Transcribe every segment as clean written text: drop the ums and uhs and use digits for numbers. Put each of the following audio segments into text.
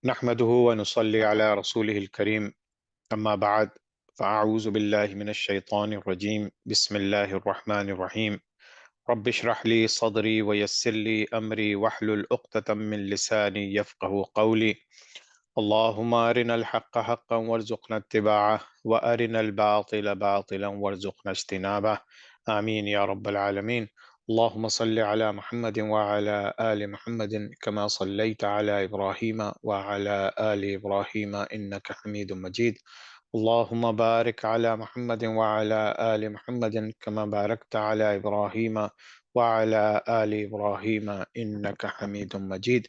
نحمده ونصلي على رسوله الكريم أما بعد فأعوذ بالله من الشيطان الرجيم بسم الله الرحمن الرحيم رب اشرح لي صدري ويسر لي أمري واحلل عقدة من لساني يفقه قولي اللهم أرنا الحق حقا وارزقنا اتباعه وأرنا الباطل باطلا وارزقنا اجتنابه آمين يا رب العالمين. اللهم صل على محمد وعلى آل محمد كما صليت على إبراهيم وعلى آل إبراهيم إنك حميد مجيد. اللهم بارك على محمد وعلى آل محمد كما باركت على إبراهيم وعلى آل إبراهيم إنك حميد مجيد.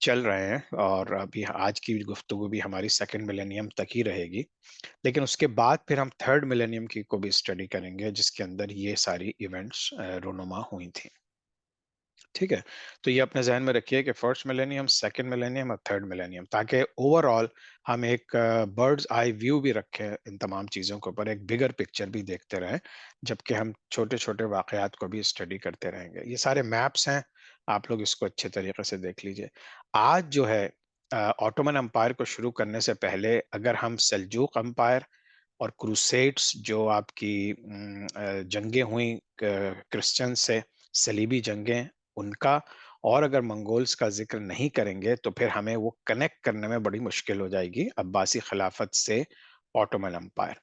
چل رہے ہیں، اور ابھی آج کی گفتگو بھی ہماری سیکنڈ ملینیم تک ہی رہے گی، لیکن اس کے بعد پھر ہم تھرڈ ملینیم کی کو بھی اسٹڈی کریں گے، جس کے اندر یہ ساری ایونٹس رونما ہوئی تھیں. ٹھیک ہے. تو یہ اپنے ذہن میں رکھیے کہ فرسٹ ملینیم، سیکنڈ ملینیم اور تھرڈ ملینیم، تاکہ اوور آل ہم ایک برڈز آئی ویو بھی رکھیں ان تمام چیزوں کے اوپر، ایک بگر پکچر بھی دیکھتے رہیں، جبکہ ہم چھوٹے چھوٹے واقعات کو بھی اسٹڈی کرتے رہیں گے. یہ سارے میپس ہیں، آپ لوگ اس کو اچھے طریقے سے دیکھ لیجئے. آج جو ہے آٹومن امپائر کو شروع کرنے سے پہلے اگر ہم سلجوق امپائر اور کروسیڈز جو آپ کی جنگیں ہوئیں کرسچن سے، صلیبی جنگیں ان کا، اور اگر منگولز کا ذکر نہیں کریں گے تو پھر ہمیں وہ کنیکٹ کرنے میں بڑی مشکل ہو جائے گی عباسی خلافت سے آٹومن امپائر.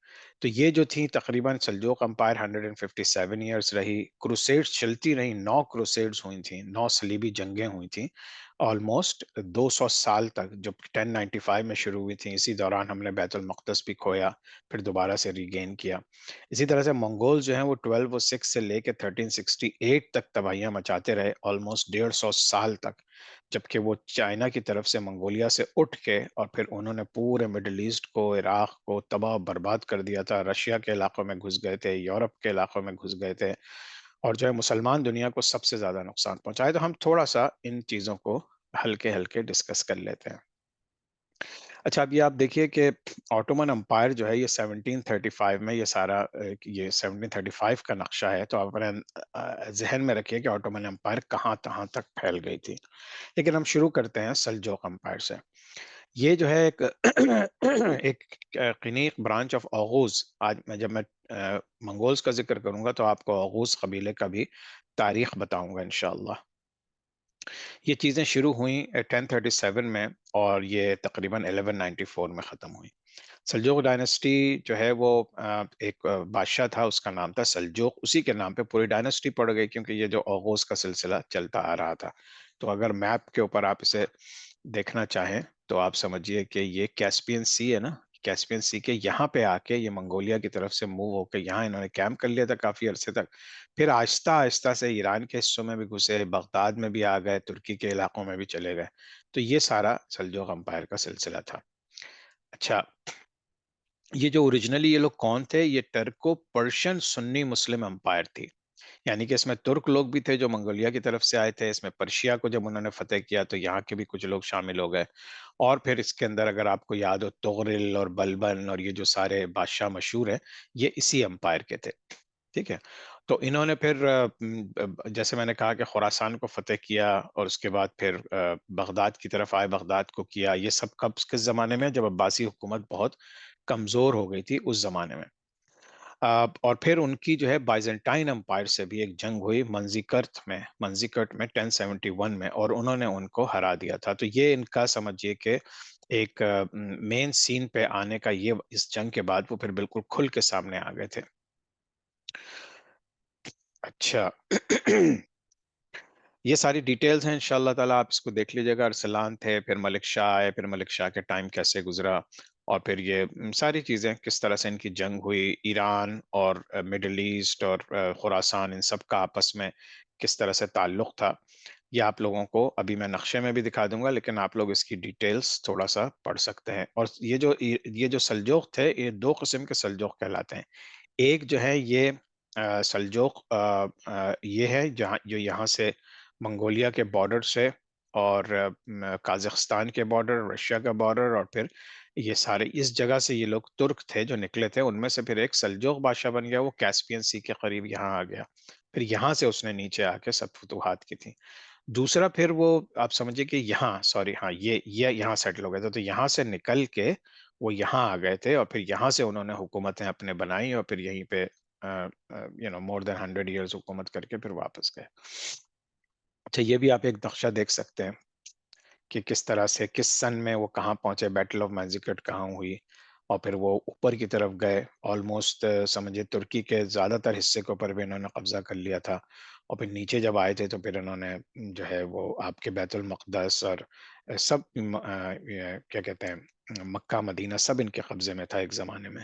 تو یہ جو تھی تقریباً سلجوق امپائر 157 ایئرز رہی، کروسیڈز چلتی رہی، 9 کروسیڈز ہوئی تھیں، 9 صلیبی جنگیں ہوئی تھیں آلموسٹ 200 سال تک، جو 1095 میں شروع ہوئی تھیں. اسی دوران ہم نے بیت المقدس بھی کھویا، پھر دوبارہ سے ریگین کیا. اسی طرح سے منگول جو ہیں وہ 1206 سے لے کے 1368 تک تباہیاں مچاتے رہے، آلموسٹ 150 سال تک، جبکہ وہ چائنا کی طرف سے منگولیا سے اٹھ کے اور پھر انہوں نے پورے مڈل ایسٹ کو، عراق کو تباہ و برباد کر دیا تھا، رشیا کے علاقوں میں گھس گئے تھے، یورپ کے علاقوں میں گھس گئے تھے، اور جو ہے مسلمان دنیا کو سب سے زیادہ نقصان پہنچائے. تو ہم تھوڑا سا ان چیزوں کو ہلکے ہلکے ڈسکس کر لیتے ہیں. اچھا، اب یہ آپ دیکھیے کہ آٹومن امپائر جو ہے یہ 1735 میں، یہ سارا یہ 1735 کا نقشہ ہے. تو آپ اپنے ذہن میں رکھیے کہ آٹومن امپائر کہاں کہاں تک پھیل گئی تھی. لیکن ہم شروع کرتے ہیں سلجوق امپائر سے. یہ جو ہے ایک ایک قنیق برانچ آف اوغوز. آج جب میں منگولز کا ذکر کروں گا تو آپ کو اوغوز قبیلے کا بھی تاریخ بتاؤں گا انشاءاللہ. یہ چیزیں شروع ہوئیں 1037 میں، اور یہ تقریباً 1194 میں ختم ہوئی. سلجوق ڈائنسٹی جو ہے وہ ایک بادشاہ تھا، اس کا نام تھا سلجوق. اسی کے نام پہ پوری ڈائنسٹی پڑ گئی، کیونکہ یہ جو اوغوز کا سلسلہ چلتا آ رہا تھا. تو اگر میپ کے اوپر آپ اسے دیکھنا چاہیں تو آپ سمجھیے کہ یہ کیسپین سی ہے نا، کیسپین سی کے یہاں پہ آ کے یہ منگولیا کی طرف سے موو ہو کے یہاں انہوں نے کیمپ کر لیا تھا کافی عرصے تک. پھر آہستہ آہستہ سے ایران کے حصوں میں بھی گھسے، بغداد میں بھی آ گئے، ترکی کے علاقوں میں بھی چلے گئے. تو یہ سارا سلجوق امپائر کا سلسلہ تھا. اچھا، یہ جو اوریجنلی یہ لوگ کون تھے؟ یہ ٹرکو پرشین سنی مسلم امپائر تھی. یعنی کہ اس میں ترک لوگ بھی تھے جو منگولیا کی طرف سے آئے تھے، اس میں پرشیا کو جب انہوں نے فتح کیا تو یہاں کے بھی کچھ لوگ شامل ہو گئے، اور پھر اس کے اندر اگر آپ کو یاد ہو تغرل اور بلبن اور یہ جو سارے بادشاہ مشہور ہیں، یہ اسی امپائر کے تھے. ٹھیک ہے. تو انہوں نے پھر جیسے میں نے کہا کہ خراسان کو فتح کیا، اور اس کے بعد پھر بغداد کی طرف آئے، بغداد کو کیا. یہ سب کب کس زمانے میں؟ جب عباسی حکومت بہت کمزور ہو گئی تھی اس زمانے میں. اور پھر ان کی جو ہے بائزنٹائن امپائر سے بھی ایک جنگ ہوئی منزیکرٹ میں 1071 میں، اور انہوں نے ان کو ہرا دیا تھا. تو یہ ان کا سمجھیے کہ ایک مین سین پہ آنے کا، یہ اس جنگ کے بعد وہ پھر بالکل کھل کے سامنے آ گئے تھے. اچھا، یہ ساری ڈیٹیلز ہیں انشاءاللہ تعالیٰ، آپ اس کو دیکھ لیجئے گا. ارسلان تھے، پھر ملک شاہ آئے، پھر ملک شاہ کے ٹائم کیسے گزرا، اور پھر یہ ساری چیزیں کس طرح سے ان کی جنگ ہوئی. ایران اور مڈل ایسٹ اور خراسان، ان سب کا آپس میں کس طرح سے تعلق تھا، یہ آپ لوگوں کو ابھی میں نقشے میں بھی دکھا دوں گا، لیکن آپ لوگ اس کی ڈیٹیلز تھوڑا سا پڑھ سکتے ہیں. اور یہ جو سلجوق تھے، یہ دو قسم کے سلجوق کہلاتے ہیں. ایک جو ہے یہ سلجوق یہ ہے جہاں جو یہاں سے منگولیا کے بارڈر سے، اور قازقستان کے بارڈر، رشیا کا بارڈر، اور پھر یہ سارے اس جگہ سے یہ لوگ ترک تھے جو نکلے تھے. ان میں سے پھر ایک سلجوق بادشاہ بن گیا، وہ کیسپین سی کے قریب یہاں آ گیا. پھر یہاں سے اس نے نیچے آ کے سب فتوحات کی تھی. دوسرا پھر وہ آپ سمجھے کہ یہاں سوری ہاں یہ یہاں سیٹل ہو گئے تھے. تو یہاں سے نکل کے وہ یہاں آ گئے تھے، اور پھر یہاں سے انہوں نے حکومتیں اپنے بنائی، اور پھر یہیں پہ مور دین 100 ایئرز حکومت کر کے پھر واپس گئے. اچھا، یہ بھی آپ ایک نقشہ دیکھ سکتے ہیں کہ کس طرح سے کس سن میں وہ کہاں پہنچے، بیٹل آف مینزیکٹ کہاں ہوئی، اور پھر وہ اوپر کی طرف گئے. آلموسٹ سمجھے ترکی کے زیادہ تر حصے کے اوپر بھی انہوں نے قبضہ کر لیا تھا. اور پھر نیچے جب آئے تھے تو پھر انہوں نے جو ہے وہ آپ کے بیت المقدس اور سب کیا کہتے ہیں مکہ مدینہ، سب ان کے قبضے میں تھا ایک زمانے میں.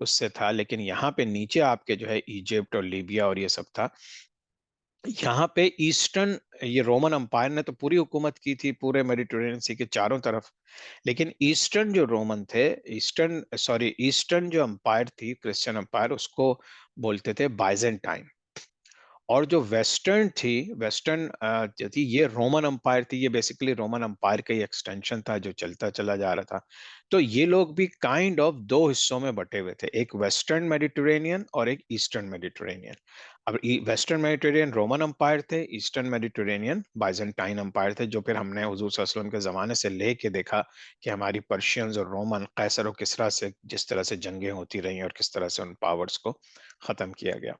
اس سے تھا، لیکن یہاں پہ نیچے آپ کے جو ہے ایجپٹ اور لیبیا اور یہ سب تھا. یہاں پہ ایسٹرن، یہ رومن امپائر نے تو پوری حکومت کی تھی پورے میڈیٹرینین سی کے چاروں طرف، لیکن ایسٹرن جو رومن تھے، ایسٹرن جو امپائر تھی، کرسچن امپائر، اس کو بولتے تھے بائزنٹائن. اور جو ویسٹرن تھی، ویسٹرن جو تھی یہ رومن امپائر تھی. یہ بیسیکلی رومن امپائر کا ہی ایکسٹینشن تھا جو چلتا چلا جا رہا تھا. تو یہ لوگ بھی کائنڈ آف دو حصوں میں بٹے ہوئے تھے، ایک ویسٹرن میڈیٹرینین اور ایک ایسٹرن میڈیٹرینین. اب ویسٹرن میڈیٹرینین رومن امپائر تھے، ایسٹرن میڈیٹرینین بائزنٹائن امپائر تھے، جو پھر ہم نے حضور صلی اللہ علیہ وسلم کے زمانے سے لے کے دیکھا کہ ہماری پرشینز اور رومن، قیصر و کسریٰ سے جس طرح سے جنگیں ہوتی رہیں اور کس طرح سے ان پاورز کو ختم کیا گیا.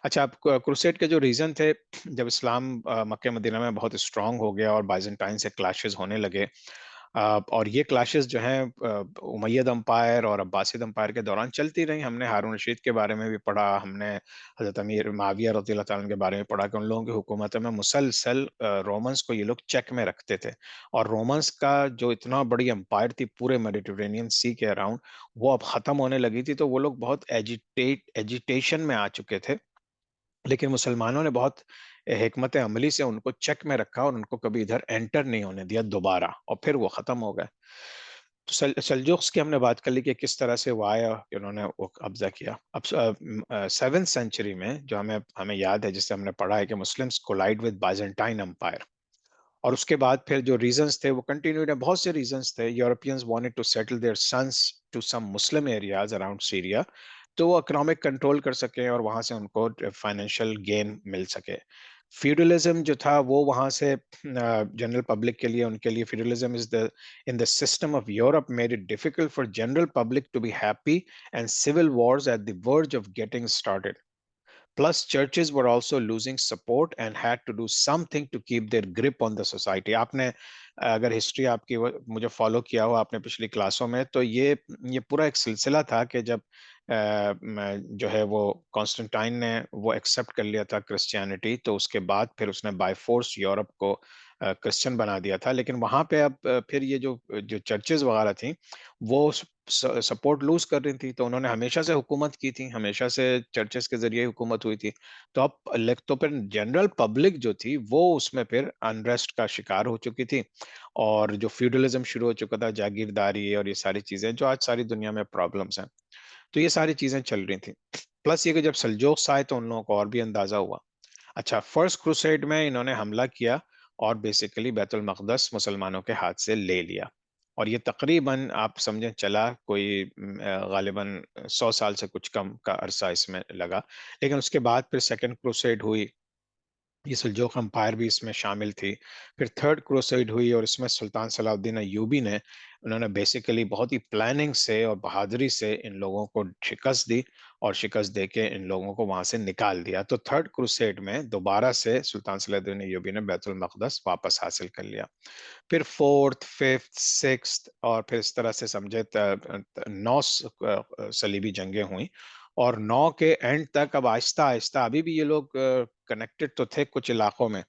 اچھا، اب کروسیڈ کے جو ریزن تھے، جب اسلام مکہ مدینہ میں بہت اسٹرانگ ہو گیا اور بائزنٹائن سے کلاشز ہونے لگے، اور یہ کلاشز جو ہیں امیید امپائر اور عباسید امپائر کے دوران چلتی رہی. ہم نے ہارون رشید کے بارے میں بھی پڑھا، ہم نے حضرت امیر معاویہ رضی اللہ تعالیٰ عنہ کے بارے میں پڑھا کہ ان لوگوں کی حکومتوں میں مسلسل رومنس کو یہ لوگ چیک میں رکھتے تھے. اور رومنس کا جو اتنا بڑی امپائر تھی پورے میڈیٹرینین سی کے اراؤنڈ، وہ اب ختم ہونے لگی تھی. تو وہ لوگ بہت ایجیٹیشن میں آ چکے تھے، لیکن مسلمانوں نے بہت حکمت عملی سے ان کو چیک میں رکھا اور ان کو کبھی ادھر انٹر نہیں ہونے دیا دوبارہ، اور پھر وہ ختم ہو گئے. تو سلجوقس کی ہم نے بات کر لی کہ کس طرح سے وہ آیا کہ انہوں نے وہ قبضہ کیا. اب 7th سینچری میں جو ہمیں یاد ہے، جس سے ہم نے پڑھا ہے کہ مسلمس کولائڈ ود بائزنٹائن امپائر. اور اس کے بعد پھر جو ریزنز تھے وہ کنٹینیوڈ ہیں، بہت سے ریزنز تھے. Europeans wanted to settle there since to some Muslim areas around Syria, تو وہ اکنامک کنٹرول کر سکیں اور وہاں سے ان کو فائنینشیل گین مل سکے. فیوڈلزم جو تھا وہ وہاں سے جنرل پبلک کے لیے، ان کے لیے feudalism is the in the system of Europe made it difficult for general public to be happy and civil wars at the verge of getting started. Plus, churches were also losing support and had to do something to keep their grip on the society. آپ نے اگر history آپ کی مجھے follow کیا ہو آپ نے پچھلی کلاسوں میں، تو یہ پورا ایک سلسلہ تھا کہ جب جو ہے وہ کانسٹنٹائن نے وہ ایکسپٹ کر لیا تھا کرسچینٹی، تو اس کے بعد پھر اس نے بائی فورس یورپ کو کرسچن بنا دیا تھا. لیکن وہاں پہ اب پھر یہ جو چرچز وغیرہ تھیں وہ سپورٹ لوز کر رہی تھی، تو انہوں نے ہمیشہ سے حکومت کی تھی، ہمیشہ سے چرچز کے ذریعے حکومت ہوئی تھی. تو اب تو پھر جنرل پبلک جو تھی وہ اس میں پھر انریسٹ کا شکار ہو چکی تھی، اور جو فیوڈلزم شروع ہو چکا تھا، جاگیرداری اور یہ ساری چیزیں جو آج ساری دنیا میں پرابلمس ہیں، تو یہ ساری چیزیں چل رہی تھیں. پلس یہ کہ جب سلجوقس آئے تو ان لوگوں کو اور بھی اندازہ ہوا. اچھا، فرسٹ کروسیڈ میں انہوں نے حملہ کیا اور بیسیکلی بیت المقدس مسلمانوں کے ہاتھ سے لے لیا، اور یہ تقریباً آپ سمجھیں چلا کوئی غالباً 100 سال سے کچھ کم کا عرصہ اس میں لگا. لیکن اس کے بعد پھر سیکنڈ کروسیڈ ہوئی، یہ سلجوق امپائر بھی اس میں شامل تھی. پھر تھرڈ کروسیڈ ہوئی اور اس میں سلطان صلاح الدین ایوبی نے، انہوں نے بیسیکلی بہت ہی پلاننگ سے اور بہادری سے ان لوگوں کو شکست دی، اور شکست دے کے ان لوگوں کو وہاں سے نکال دیا. تو تھرڈ کروسیڈ میں دوبارہ سے سلطان صلاح الدین ایوبی نے بیت المقدس واپس حاصل کر لیا. پھر فورتھ، ففتھ، سکستھ، اور پھر اس طرح سے سمجھے 9 صلیبی جنگیں ہوئیں، اور 9 کے اینڈ تک اب آہستہ آہستہ ابھی بھی یہ لوگ کنیکٹڈ تو تھے کچھ علاقوں میں،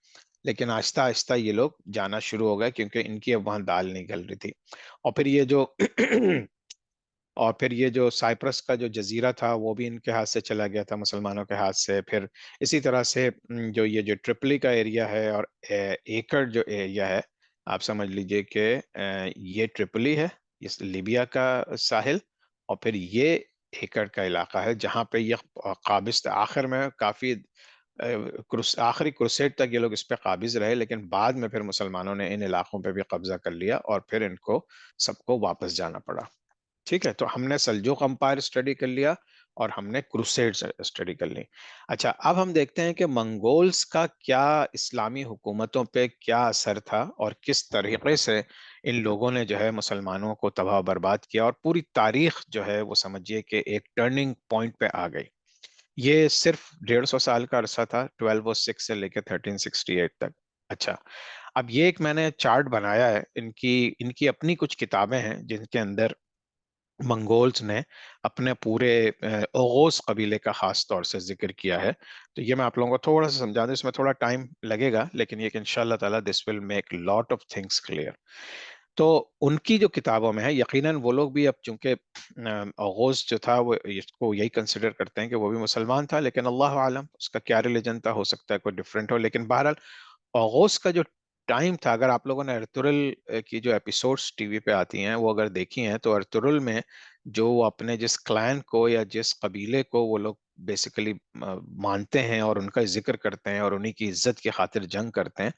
لیکن آہستہ آہستہ یہ لوگ جانا شروع ہو گئے کیونکہ ان کی اب وہاں دال نہیں گل رہی تھی. اور پھر یہ جو اور پھر یہ جو سائپرس کا جو جزیرہ تھا وہ بھی ان کے ہاتھ سے چلا گیا تھا، مسلمانوں کے ہاتھ سے. پھر اسی طرح سے جو یہ جو ٹرپلی کا ایریا ہے اور ایکڑ جو ایریا ہے، آپ سمجھ لیجئے کہ یہ ٹرپلی ہے، یہ لیبیا کا ساحل، اور پھر یہ ایکڑ کا علاقہ ہے جہاں پہ یہ قابض تھا. آخر میں کافی آخری کروسیڈ تک یہ لوگ اس پہ قابض رہے، لیکن بعد میں پھر مسلمانوں نے ان علاقوں پہ بھی قبضہ کر لیا اور پھر ان کو سب کو واپس جانا پڑا. ٹھیک ہے، تو ہم نے سلجوق امپائر اسٹڈی کر لیا اور ہم نے کروسیڈ اسٹڈی کر لی. اچھا، اب ہم دیکھتے ہیں کہ منگولز کا کیا اسلامی حکومتوں پہ کیا اثر تھا اور کس طریقے سے ان لوگوں نے جو ہے مسلمانوں کو تباہ و برباد کیا، اور پوری تاریخ جو ہے وہ سمجھیے کہ ایک ٹرننگ پوائنٹ پہ آ گئی. یہ صرف 150 سال کا عرصہ تھا، 1206 سے لے کے 1368 تک. اچھا، اب یہ ایک میں نے چارٹ بنایا ہے، ان کی اپنی کچھ کتابیں ہیں جن کے اندر منگولز نے اپنے پورے اوغوز قبیلے کا خاص طور سے ذکر کیا ہے. تو یہ میں آپ لوگوں کو تھوڑا سا سمجھا دوں، اس میں تھوڑا ٹائم لگے گا لیکن یہ کہ انشاءاللہ تعالیٰ this will make lot of things clear. تو ان کی جو کتابوں میں ہے، یقیناً وہ لوگ بھی اب چونکہ اوغوز جو تھا وہ اس کو یہی کنسیڈر کرتے ہیں کہ وہ بھی مسلمان تھا، لیکن اللہ عالم اس کا کیا ریلیجن تھا، ہو سکتا ہے کوئی ڈفرینٹ ہو، لیکن بہرحال اوغوز کا جو ٹائم تھا، اگر آپ لوگوں نے ارطغرل کی جو ایپیسوڈز ٹی وی پہ آتی ہیں وہ اگر دیکھی ہیں، تو ارطغرل میں جو وہ اپنے جس کلائن کو یا جس قبیلے کو وہ لوگ بیسیکلی مانتے ہیں اور ان کا ذکر کرتے ہیں اور انہی کی عزت کی خاطر جنگ کرتے ہیں،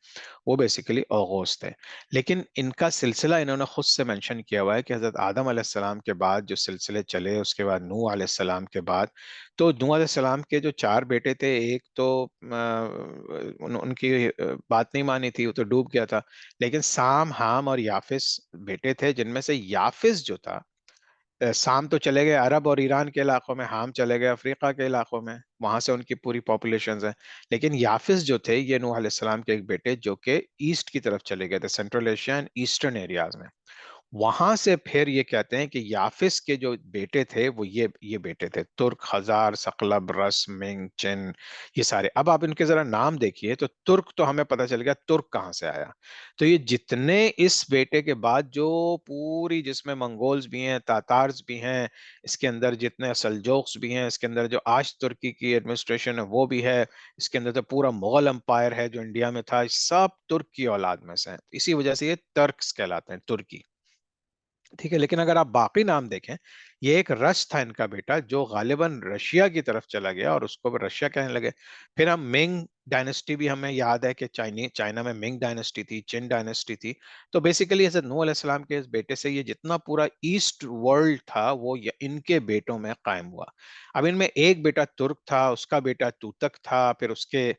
وہ بیسیکلی اوغوز تھے۔ لیکن ان کا سلسلہ انہوں نے خود سے منشن کیا ہوا ہے کہ حضرت آدم علیہ السلام کے بعد جو سلسلے چلے، اس کے بعد نوح علیہ السلام کے بعد، تو نوح علیہ السلام کے جو 4 بیٹے تھے، ایک تو ان کی بات نہیں مانی تھی، وہ تو ڈوب گیا تھا، لیکن سام، حام اور یافس بیٹے تھے، جن میں سے یافس جو تھا، سام تو چلے گئے عرب اور ایران کے علاقوں میں، حام چلے گئے افریقہ کے علاقوں میں، وہاں سے ان کی پوری پاپولیشنز ہیں، لیکن یافس جو تھے یہ نوح علیہ السلام کے ایک بیٹے جو کہ ایسٹ کی طرف چلے گئے تھے، central Asia and eastern areas میں۔ وہاں سے پھر یہ کہتے ہیں کہ یافس کے جو بیٹے تھے وہ یہ بیٹے تھے، ترک، خزار، ثقلب، رس، منگ، چن، یہ سارے۔ اب آپ ان کے ذرا نام دیکھیے تو ترک تو ہمیں پتہ چل گیا ترک کہاں سے آیا، تو یہ جتنے اس بیٹے کے بعد جو پوری، جس میں منگولز بھی ہیں، تاتارز بھی ہیں، اس کے اندر جتنے سلجوقس بھی ہیں، اس کے اندر جو آج ترکی کی ایڈمنسٹریشن ہے وہ بھی ہے، اس کے اندر تو پورا مغل امپائر ہے جو انڈیا میں تھا، سب ترک کی اولاد میں سے ہیں، اسی وجہ سے یہ ترکس کہلاتے ہیں، ترکی۔ ٹھیک ہے، لیکن اگر آپ باقی نام دیکھیں، یہ ایک رش تھا ان کا بیٹا جو غالباً رشیا کی طرف چلا گیا اور اس کو بھی رشیا کہنے لگے۔ پھر ہم منگ ڈائنسٹی بھی ہمیں یاد ہے کہ چائنا میں منگ ڈائنسٹی تھی، چن ڈائنسٹی تھی، تو بیسیکلی حضرت نوح علیہ السلام کے اس بیٹے سے یہ جتنا پورا ایسٹ ورلڈ تھا وہ ان کے بیٹوں میں قائم ہوا۔ اب ان میں ایک بیٹا ترک تھا، اس کا بیٹا توتک تھا، پھر اس کے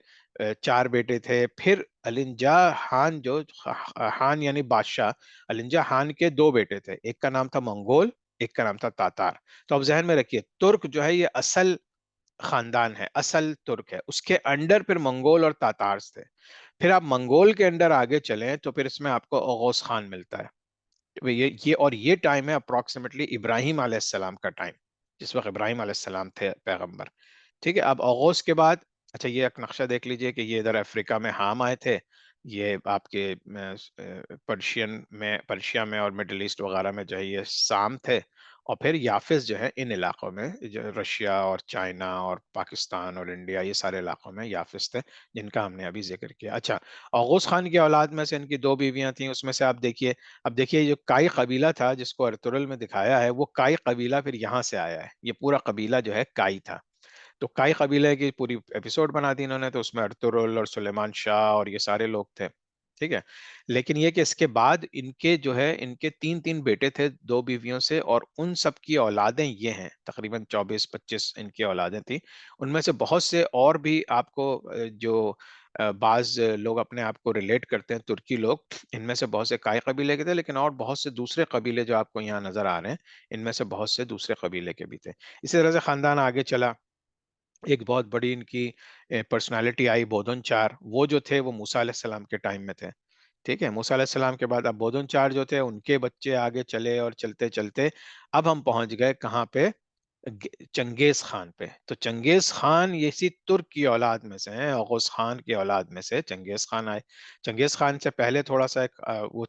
4 بیٹے تھے، پھر النجا خان جو خان یعنی بادشاہ، النجا خان کے 2 بیٹے تھے، ایک کا نام تھا منگول، ایک کا نام تھا تاتار۔ تو اب ذہن میں رکھیے ترک جو ہے یہ اصل خاندان ہے، اصل ترک ہے، اس کے انڈر پھر منگول اور تاتارز تھے۔ پھر آپ منگول کے انڈر آگے چلیں تو پھر اس میں آپ کو اوغوز خان ملتا ہے۔ اور یہ ٹائم ہے اپروکسیمیٹلی ابراہیم علیہ السلام کا ٹائم، جس وقت ابراہیم علیہ السلام تھے پیغمبر۔ ٹھیک ہے، اب اوغوز کے بعد، اچھا یہ ایک نقشہ دیکھ لیجئے کہ یہ ادھر افریقہ میں حام آئے تھے، یہ آپ کے پرشیا میں اور مڈل ایسٹ وغیرہ میں جو ہے یہ سام تھے، اور پھر یافس جو ہے ان علاقوں میں، جو رشیا اور چائنا اور پاکستان اور انڈیا، یہ سارے علاقوں میں یافس تھے، جن کا ہم نے ابھی ذکر کیا۔ اچھا، اوغوز خان کی اولاد میں سے ان کی 2 بیویاں تھیں، اس میں سے آپ دیکھیے، اب دیکھیے جو کائی قبیلہ تھا جس کو ارطغرل میں دکھایا ہے، وہ کائی قبیلہ پھر یہاں سے آیا ہے، یہ پورا قبیلہ جو ہے کائی تھا۔ تو کائی قبیلے کی پوری ایپیسوڈ بنا دی انہوں نے، تو اس میں ارطغرل اور سلیمان شاہ اور یہ سارے لوگ تھے۔ ٹھیک ہے، لیکن یہ کہ اس کے بعد ان کے جو ہے ان کے 3 بیٹے تھے 2 بیویوں سے، اور ان سب کی اولادیں یہ ہیں، تقریباً 24-25 ان کی اولادیں تھیں۔ ان میں سے بہت سے اور بھی آپ کو جو بعض لوگ اپنے آپ کو ریلیٹ کرتے ہیں ترکی لوگ، ان میں سے بہت سے کائی قبیلے کے تھے، لیکن اور بہت سے دوسرے قبیلے جو آپ کو یہاں نظر آ رہے ہیں، ان میں سے بہت سے دوسرے قبیلے کے بھی تھے۔ اسی طرح سے خاندان آگے چلا، ایک بہت بڑی ان کی پرسنالٹی آئی بودن چار، وہ جو تھے وہ موسیٰ علیہ السلام کے ٹائم میں تھے۔ ٹھیک ہے، موسیٰ علیہ السلام کے بعد اب بودن چار جو تھے ان کے بچے آگے چلے، اور چلتے چلتے اب ہم پہنچ گئے کہاں پہ؟ چنگیز خان پہ۔ تو چنگیز خان یہ اسی ترک کی اولاد میں سے ہیں، اوغوز خان کی اولاد میں سے چنگیز خان آئے۔ چنگیز خان سے پہلے تھوڑا سا ایک وہ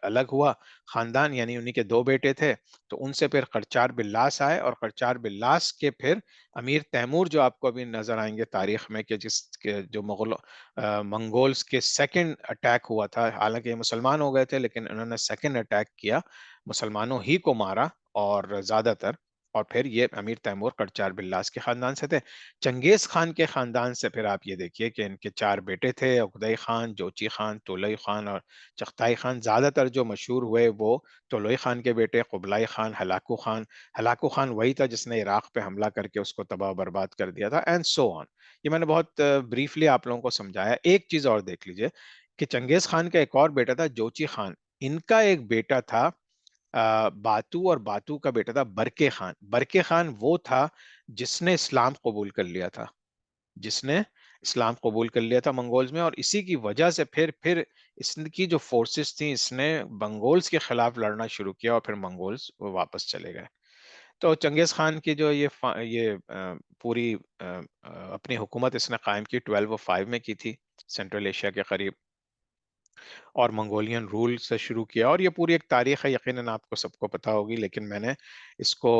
الگ ہوا خاندان، یعنی انہی کے 2 بیٹے تھے، تو ان سے پھر قرچار بلاس آئے، اور قرچار بلاس کے پھر امیر تیمور جو آپ کو ابھی نظر آئیں گے تاریخ میں، کہ جس کے جو منگولز کے سیکنڈ اٹیک ہوا تھا، حالانکہ یہ مسلمان ہو گئے تھے لیکن انہوں نے سیکنڈ اٹیک کیا، مسلمانوں ہی کو مارا اور زیادہ تر، اور پھر یہ امیر تیمور قرچار بلاس کے خاندان سے تھے۔ چنگیز خان کے خاندان سے پھر آپ یہ دیکھیے کہ ان کے 4 بیٹے تھے، عقدئی خان، جوچی خان، طولئی خان اور چغتائی خان۔ زیادہ تر جو مشہور ہوئے وہ طولئی خان کے بیٹے Kublai Khan, Hulagu Khan. Hulagu Khan وہی تھا جس نے عراق پہ حملہ کر کے اس کو تباہ و برباد کر دیا تھا، اینڈ سو آن۔ یہ میں نے بہت بریفلی آپ لوگوں کو سمجھایا۔ ایک چیز اور دیکھ لیجئے کہ چنگیز خان کا ایک اور بیٹا تھا جوچی خان، ان کا ایک بیٹا تھا باتو، اور باتو کا بیٹا تھا برکے خان۔ برکے خان وہ تھا جس نے اسلام قبول کر لیا تھا، جس نے اسلام قبول کر لیا تھا منگولز میں، اور اسی کی وجہ سے پھر اس کی جو فورسز تھیں، اس نے منگولز کے خلاف لڑنا شروع کیا، اور پھر منگولز واپس چلے گئے۔ تو چنگیز خان کی جو یہ پوری اپنی حکومت اس نے قائم کی 1205 میں کی تھی، سینٹرل ایشیا کے قریب۔ اور منگولین رول سے شروع کیا، اور یہ پوری ایک تاریخ ہے، یقیناً آپ کو سب کو پتا ہوگی، لیکن میں نے اس کو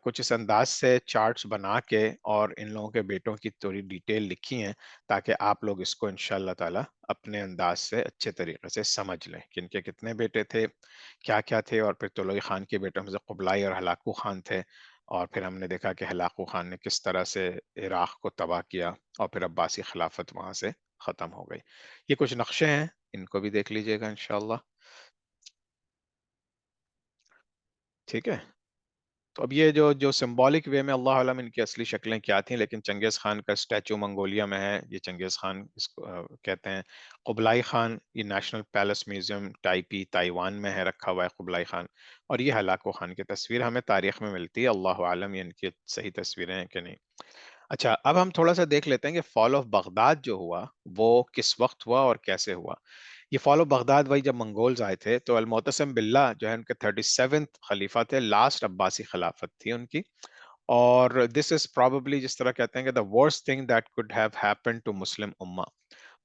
کچھ اس انداز سے چارٹس بنا کے اور ان لوگوں کے بیٹوں کی تھوڑی ڈیٹیل لکھی ہیں، تاکہ آپ لوگ اس کو انشاءاللہ تعالی اپنے انداز سے اچھے طریقے سے سمجھ لیں کہ ان کے کتنے بیٹے تھے، کیا کیا تھے، اور پھر طلوئی خان کے بیٹوں میں سے قبلائی اور ہلاکو خان تھے، اور پھر ہم نے دیکھا کہ ہلاکو خان نے کس طرح سے عراق کو تباہ کیا، اور پھر عباسی خلافت وہاں سے ختم ہو گئی۔ یہ کچھ نقشے ہیں، ان کو بھی دیکھ لیجئے گا انشاءاللہ۔ ٹھیک ہے، تو اب یہ جو سمبولک وے میں اللہ علم ان کی اصلی شکلیں کیا تھیں، لیکن چنگیز خان کا اسٹیچو منگولیا میں ہے، یہ چنگیز خان اس کو کہتے ہیں۔ قبلائی خان یہ نیشنل پیلس میوزیم ٹائپی تائیوان میں ہے، رکھا ہوا ہے قبلائی خان۔ اور یہ ہلاکو خان کی تصویر ہمیں تاریخ میں ملتی ہے، اللہ عالم یہ ان کی صحیح تصویریں ہیں کہ نہیں۔ اچھا، اب ہم تھوڑا سا دیکھ لیتے ہیں کہ فال آف بغداد جو ہوا وہ کس وقت ہوا اور کیسے ہوا۔ یہ فال آف بغداد وہی جب منگولز آئے تھے، تو المعتصم باللہ جو ہے ان کے 37th خلیفہ تھے، لاسٹ عباسی خلافت تھی ان کی۔ اور دس از پراببلی جس طرح کہتے ہیں کہ the worst thing that could have happened to مسلم امہ۔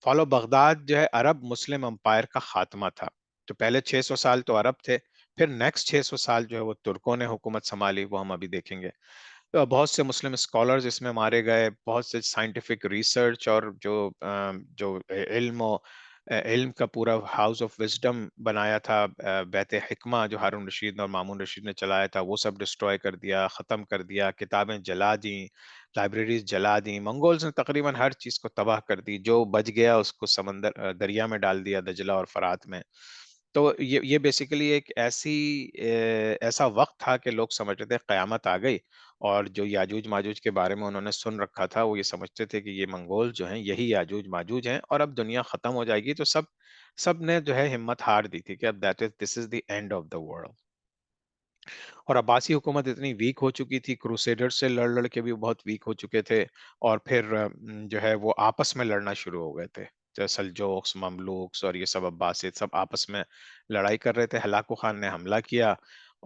فالو بغداد جو ہے عرب مسلم امپائر کا خاتمہ تھا۔ تو پہلے 600 سال تو عرب تھے، پھر نیکسٹ 600 سال جو ہے وہ ترکوں نے حکومت سنبھالی، وہ ہم ابھی دیکھیں گے۔ بہت سے مسلم اسکالرز اس میں مارے گئے، بہت سے سائنٹیفک ریسرچ اور جو علم و علم کا پورا ہاؤس آف وزڈم بنایا تھا، بیت حکمہ جو ہارون رشید اور مامون رشید نے چلایا تھا، وہ سب ڈسٹروائے کر دیا، ختم کر دیا، کتابیں جلا دیں، لائبریریز جلا دیں، منگولز نے تقریباً ہر چیز کو تباہ کر دی، جو بچ گیا اس کو سمندر دریا میں ڈال دیا، دجلہ اور فرات میں۔ تو یہ بیسیکلی ایک ایسا وقت تھا کہ لوگ سمجھتے تھے قیامت آ گئی، اور جو یاجوج ماجوج کے بارے میں انہوں نے سن رکھا تھا، وہ یہ سمجھتے تھے کہ یہ منگول جو ہیں یہی یاجوج ماجوج ہیں، اور اب دنیا ختم ہو جائے گی، تو سب نے جو ہے ہمت ہار دی تھی کہ اب this is the end of the world. اور عباسی حکومت اتنی ویک ہو چکی تھی، کروسیڈر سے لڑ لڑ کے بھی بہت ویک ہو چکے تھے، اور پھر جو ہے وہ آپس میں لڑنا شروع ہو گئے تھے، جیسے سلجوقس، مملوکس اور یہ سب عباسد سب آپس میں لڑائی کر رہے تھے۔ ہلاکو خان نے حملہ کیا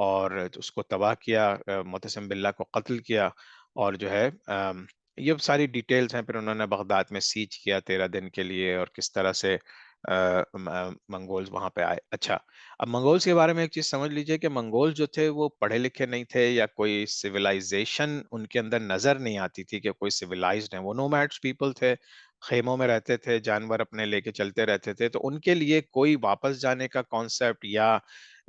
اور اس کو تباہ کیا، معتصم باللہ کو قتل کیا، اور جو ہے یہ ساری ڈیٹیلز ہیں۔ پھر انہوں نے بغداد میں سیچ کیا 13 دن کے لیے، اور کس طرح سے منگولز وہاں پہ آئے۔ اچھا، اب منگولز کے بارے میں ایک چیز سمجھ لیجئے کہ منگول جو تھے وہ پڑھے لکھے نہیں تھے، یا کوئی سویلائزیشن ان کے اندر نظر نہیں آتی تھی کہ کوئی سویلائزڈ ہیں۔ وہ نومیڈس پیپل تھے، خیموں میں رہتے تھے، جانور اپنے لے کے چلتے رہتے تھے، تو ان کے لیے کوئی واپس جانے کا کانسیپٹ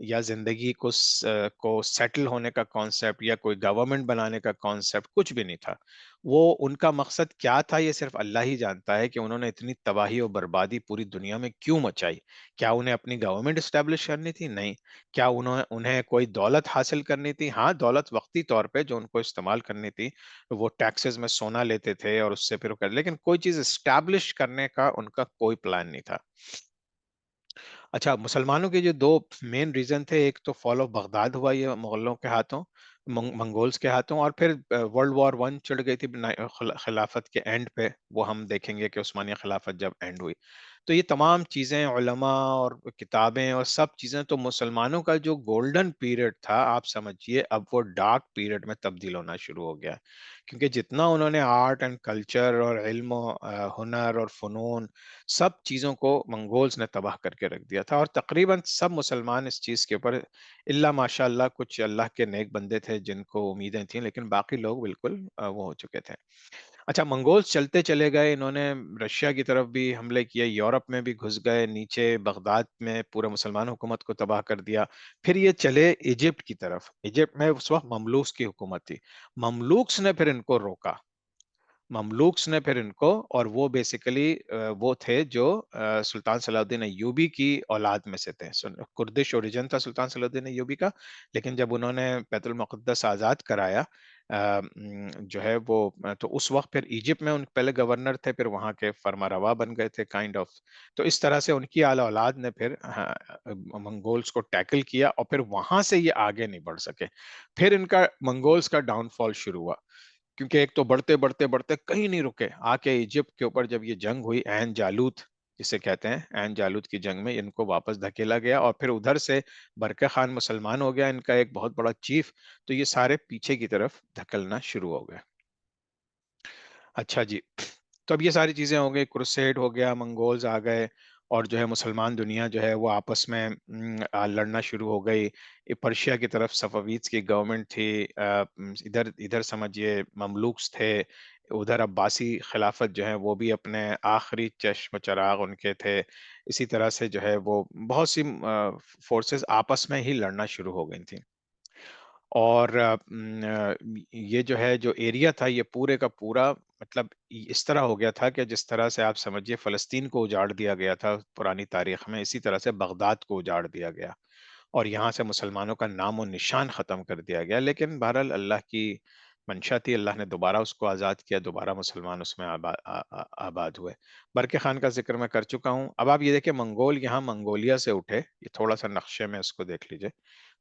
یا زندگی کو سیٹل ہونے کا کانسیپٹ یا کوئی گورنمنٹ بنانے کا کانسیپٹ کچھ بھی نہیں تھا۔ وہ ان کا مقصد کیا تھا یہ صرف اللہ ہی جانتا ہے، کہ انہوں نے اتنی تباہی اور بربادی پوری دنیا میں کیوں مچائی۔ کیا انہیں اپنی گورنمنٹ اسٹیبلش کرنی تھی؟ نہیں۔ کیا انہیں کوئی دولت حاصل کرنی تھی؟ ہاں، دولت وقتی طور پہ جو ان کو استعمال کرنی تھی، وہ ٹیکسز میں سونا لیتے تھے اور اس سے پھر لیکن کوئی چیز اسٹیبلش کرنے کا ان کا کوئی پلان نہیں تھا۔ اچھا، مسلمانوں کے جو دو مین ریزن تھے، ایک تو فال آف بغداد ہوا یہ مغلوں کے ہاتھوں، منگولز کے ہاتھوں، اور پھر ورلڈ وار 1 چڑھ گئی تھی خلافت کے اینڈ پہ، وہ ہم دیکھیں گے کہ عثمانیہ خلافت جب اینڈ ہوئی۔ تو یہ تمام چیزیں، علماء اور کتابیں اور سب چیزیں، تو مسلمانوں کا جو گولڈن پیریڈ تھا، آپ سمجھیے اب وہ ڈارک پیریڈ میں تبدیل ہونا شروع ہو گیا، کیونکہ جتنا انہوں نے آرٹ اینڈ کلچر اور علم و ہنر اور فنون، سب چیزوں کو منگولز نے تباہ کر کے رکھ دیا تھا، اور تقریباً سب مسلمان اس چیز کے اوپر، اللہ ماشاء اللہ کچھ اللہ کے نیک بندے تھے جن کو امیدیں تھیں، لیکن باقی لوگ بالکل وہ ہو چکے تھے۔ اچھا، منگولز چلتے چلے گئے، انہوں نے رشیا کی طرف بھی حملے کیے، یورپ میں بھی گھس گئے، نیچے بغداد میں پورے مسلمان حکومت کو تباہ کر دیا۔ پھر یہ چلے ایجپٹ کی طرف، ایجپٹ میں اس وقت مملوکس کی حکومت تھی، مملوکس نے پھر ان کو روکا، مملوکس نے پھر ان کو، اور وہ بیسیکلی وہ تھے جو سلطان صلاح الدین ایوبی کی اولاد میں سے تھے، کردش اوریجن تھا سلطان صلاح الدین ایوبی کا، لیکن جب انہوں نے بیت المقدس آزاد کرایا، جو ہے وہ، تو اس وقت پھر ایجپٹ میں ان پہلے گورنر تھے، پھر وہاں کے فرما روا بن گئے تھے کائنڈ آف۔ تو اس طرح سے ان کی اعلی اولاد نے پھر منگولز کو ٹیکل کیا، اور پھر وہاں سے یہ آگے نہیں بڑھ سکے۔ پھر ان کا منگولز کا ڈاؤن فال شروع ہوا، کیونکہ ایک تو بڑھتے بڑھتے بڑھتے کہیں نہیں رکے، آ کے ایجپٹ کے اوپر جب یہ جنگ ہوئی، عین جالوت جسے کہتے ہیں، عین جالوت کی جنگ میں ان کو واپس دھکیلا گیا، اور پھر ادھر سے برقع خان مسلمان ہو گیا، ان کا ایک بہت بڑا چیف، تو یہ سارے پیچھے کی طرف دھکلنا شروع ہو گئے۔ اچھا جی، تو اب یہ ساری چیزیں ہو گئی، کروسیڈ ہو گیا، منگولز آ گئے، اور جو ہے مسلمان دنیا جو ہے وہ آپس میں لڑنا شروع ہو گئی. پرشیا کی طرف صفویز کی گورنمنٹ تھی، ادھر ادھر سمجھیے مملوکس تھے، ادھر عباسی خلافت جو ہے وہ بھی اپنے آخری چشم چراغ ان کے تھے. اسی طرح سے جو ہے وہ بہت سی فورسز آپس میں ہی لڑنا شروع ہو گئی تھیں. اور یہ جو ہے جو ایریا تھا یہ پورے کا پورا مطلب اس طرح ہو گیا تھا کہ جس طرح سے آپ سمجھیے فلسطین کو اجاڑ دیا گیا تھا پرانی تاریخ میں، اسی طرح سے بغداد کو اجاڑ دیا گیا اور یہاں سے مسلمانوں کا نام و نشان ختم کر دیا گیا. لیکن بہرحال اللہ کی منشا تھی، اللہ نے دوبارہ اس کو آزاد کیا، دوبارہ مسلمان اس میں آباد ہوئے. برکے خان کا ذکر میں کر چکا ہوں. اب آپ یہ دیکھیں منگول یہاں منگولیا سے اٹھے، یہ تھوڑا سا نقشے میں اس کو دیکھ لیجئے،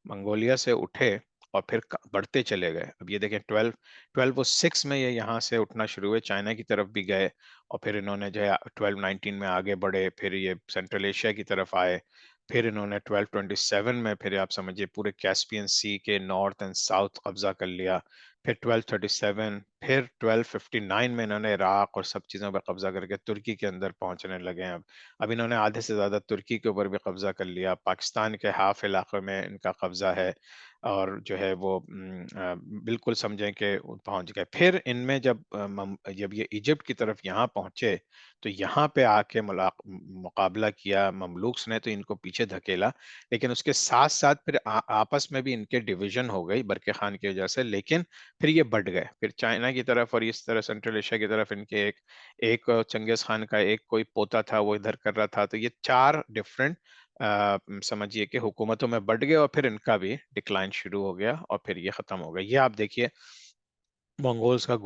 منگولیا سے اٹھے اور پھر بڑھتے چلے گئے. اب یہ دیکھیں 1206 میں یہ یہاں سے اٹھنا شروع ہوئے، چائنا کی طرف بھی گئے اور پھر انہوں نے جو ہے 1219 میں آگے بڑھے، پھر یہ سینٹرل ایشیا کی طرف آئے، پھر انہوں نے 1227 میں پھر آپ سمجھیے پورے کیسپین سی کے نارتھ اینڈ ساؤتھ قبضہ کر لیا. پھر 1237، پھر 1259 میں انہوں نے عراق اور سب چیزوں پر قبضہ کر کے ترکی کے اندر پہنچنے لگے ہیں. اب انہوں نے آدھے سے زیادہ ترکی کے اوپر بھی قبضہ کر لیا، پاکستان کے ہاف علاقے میں ان کا قبضہ ہے اور جو ہے وہ بالکل سمجھیں کہ پہنچ گئے. پھر ان میں جب یہ ایجپٹ کی طرف یہاں پہنچے تو یہاں پہ آ کے مقابلہ کیا مملوکس نے تو ان کو پیچھے دھکیلا، لیکن اس کے ساتھ ساتھ پھر آپس میں بھی ان کے ڈویژن ہو گئی برقع خان کی وجہ سے. لیکن پھر یہ بڑھ گئے، پھر چائنا کی طرف اور اس طرح سینٹرل ایشیا کی طرف ان کے ایک چنگیز خان کا ایک کوئی پوتا تھا وہ ادھر کر رہا تھا. تو یہ 4 ڈفرنٹ سمجھیے کہ حکومتوں میں بڑھ گئے اور پھر ان کا بھی ڈکلائن شروع ہو گیا اور پھر یہ ختم ہو گیا. یہ آپ دیکھیے منگولز کا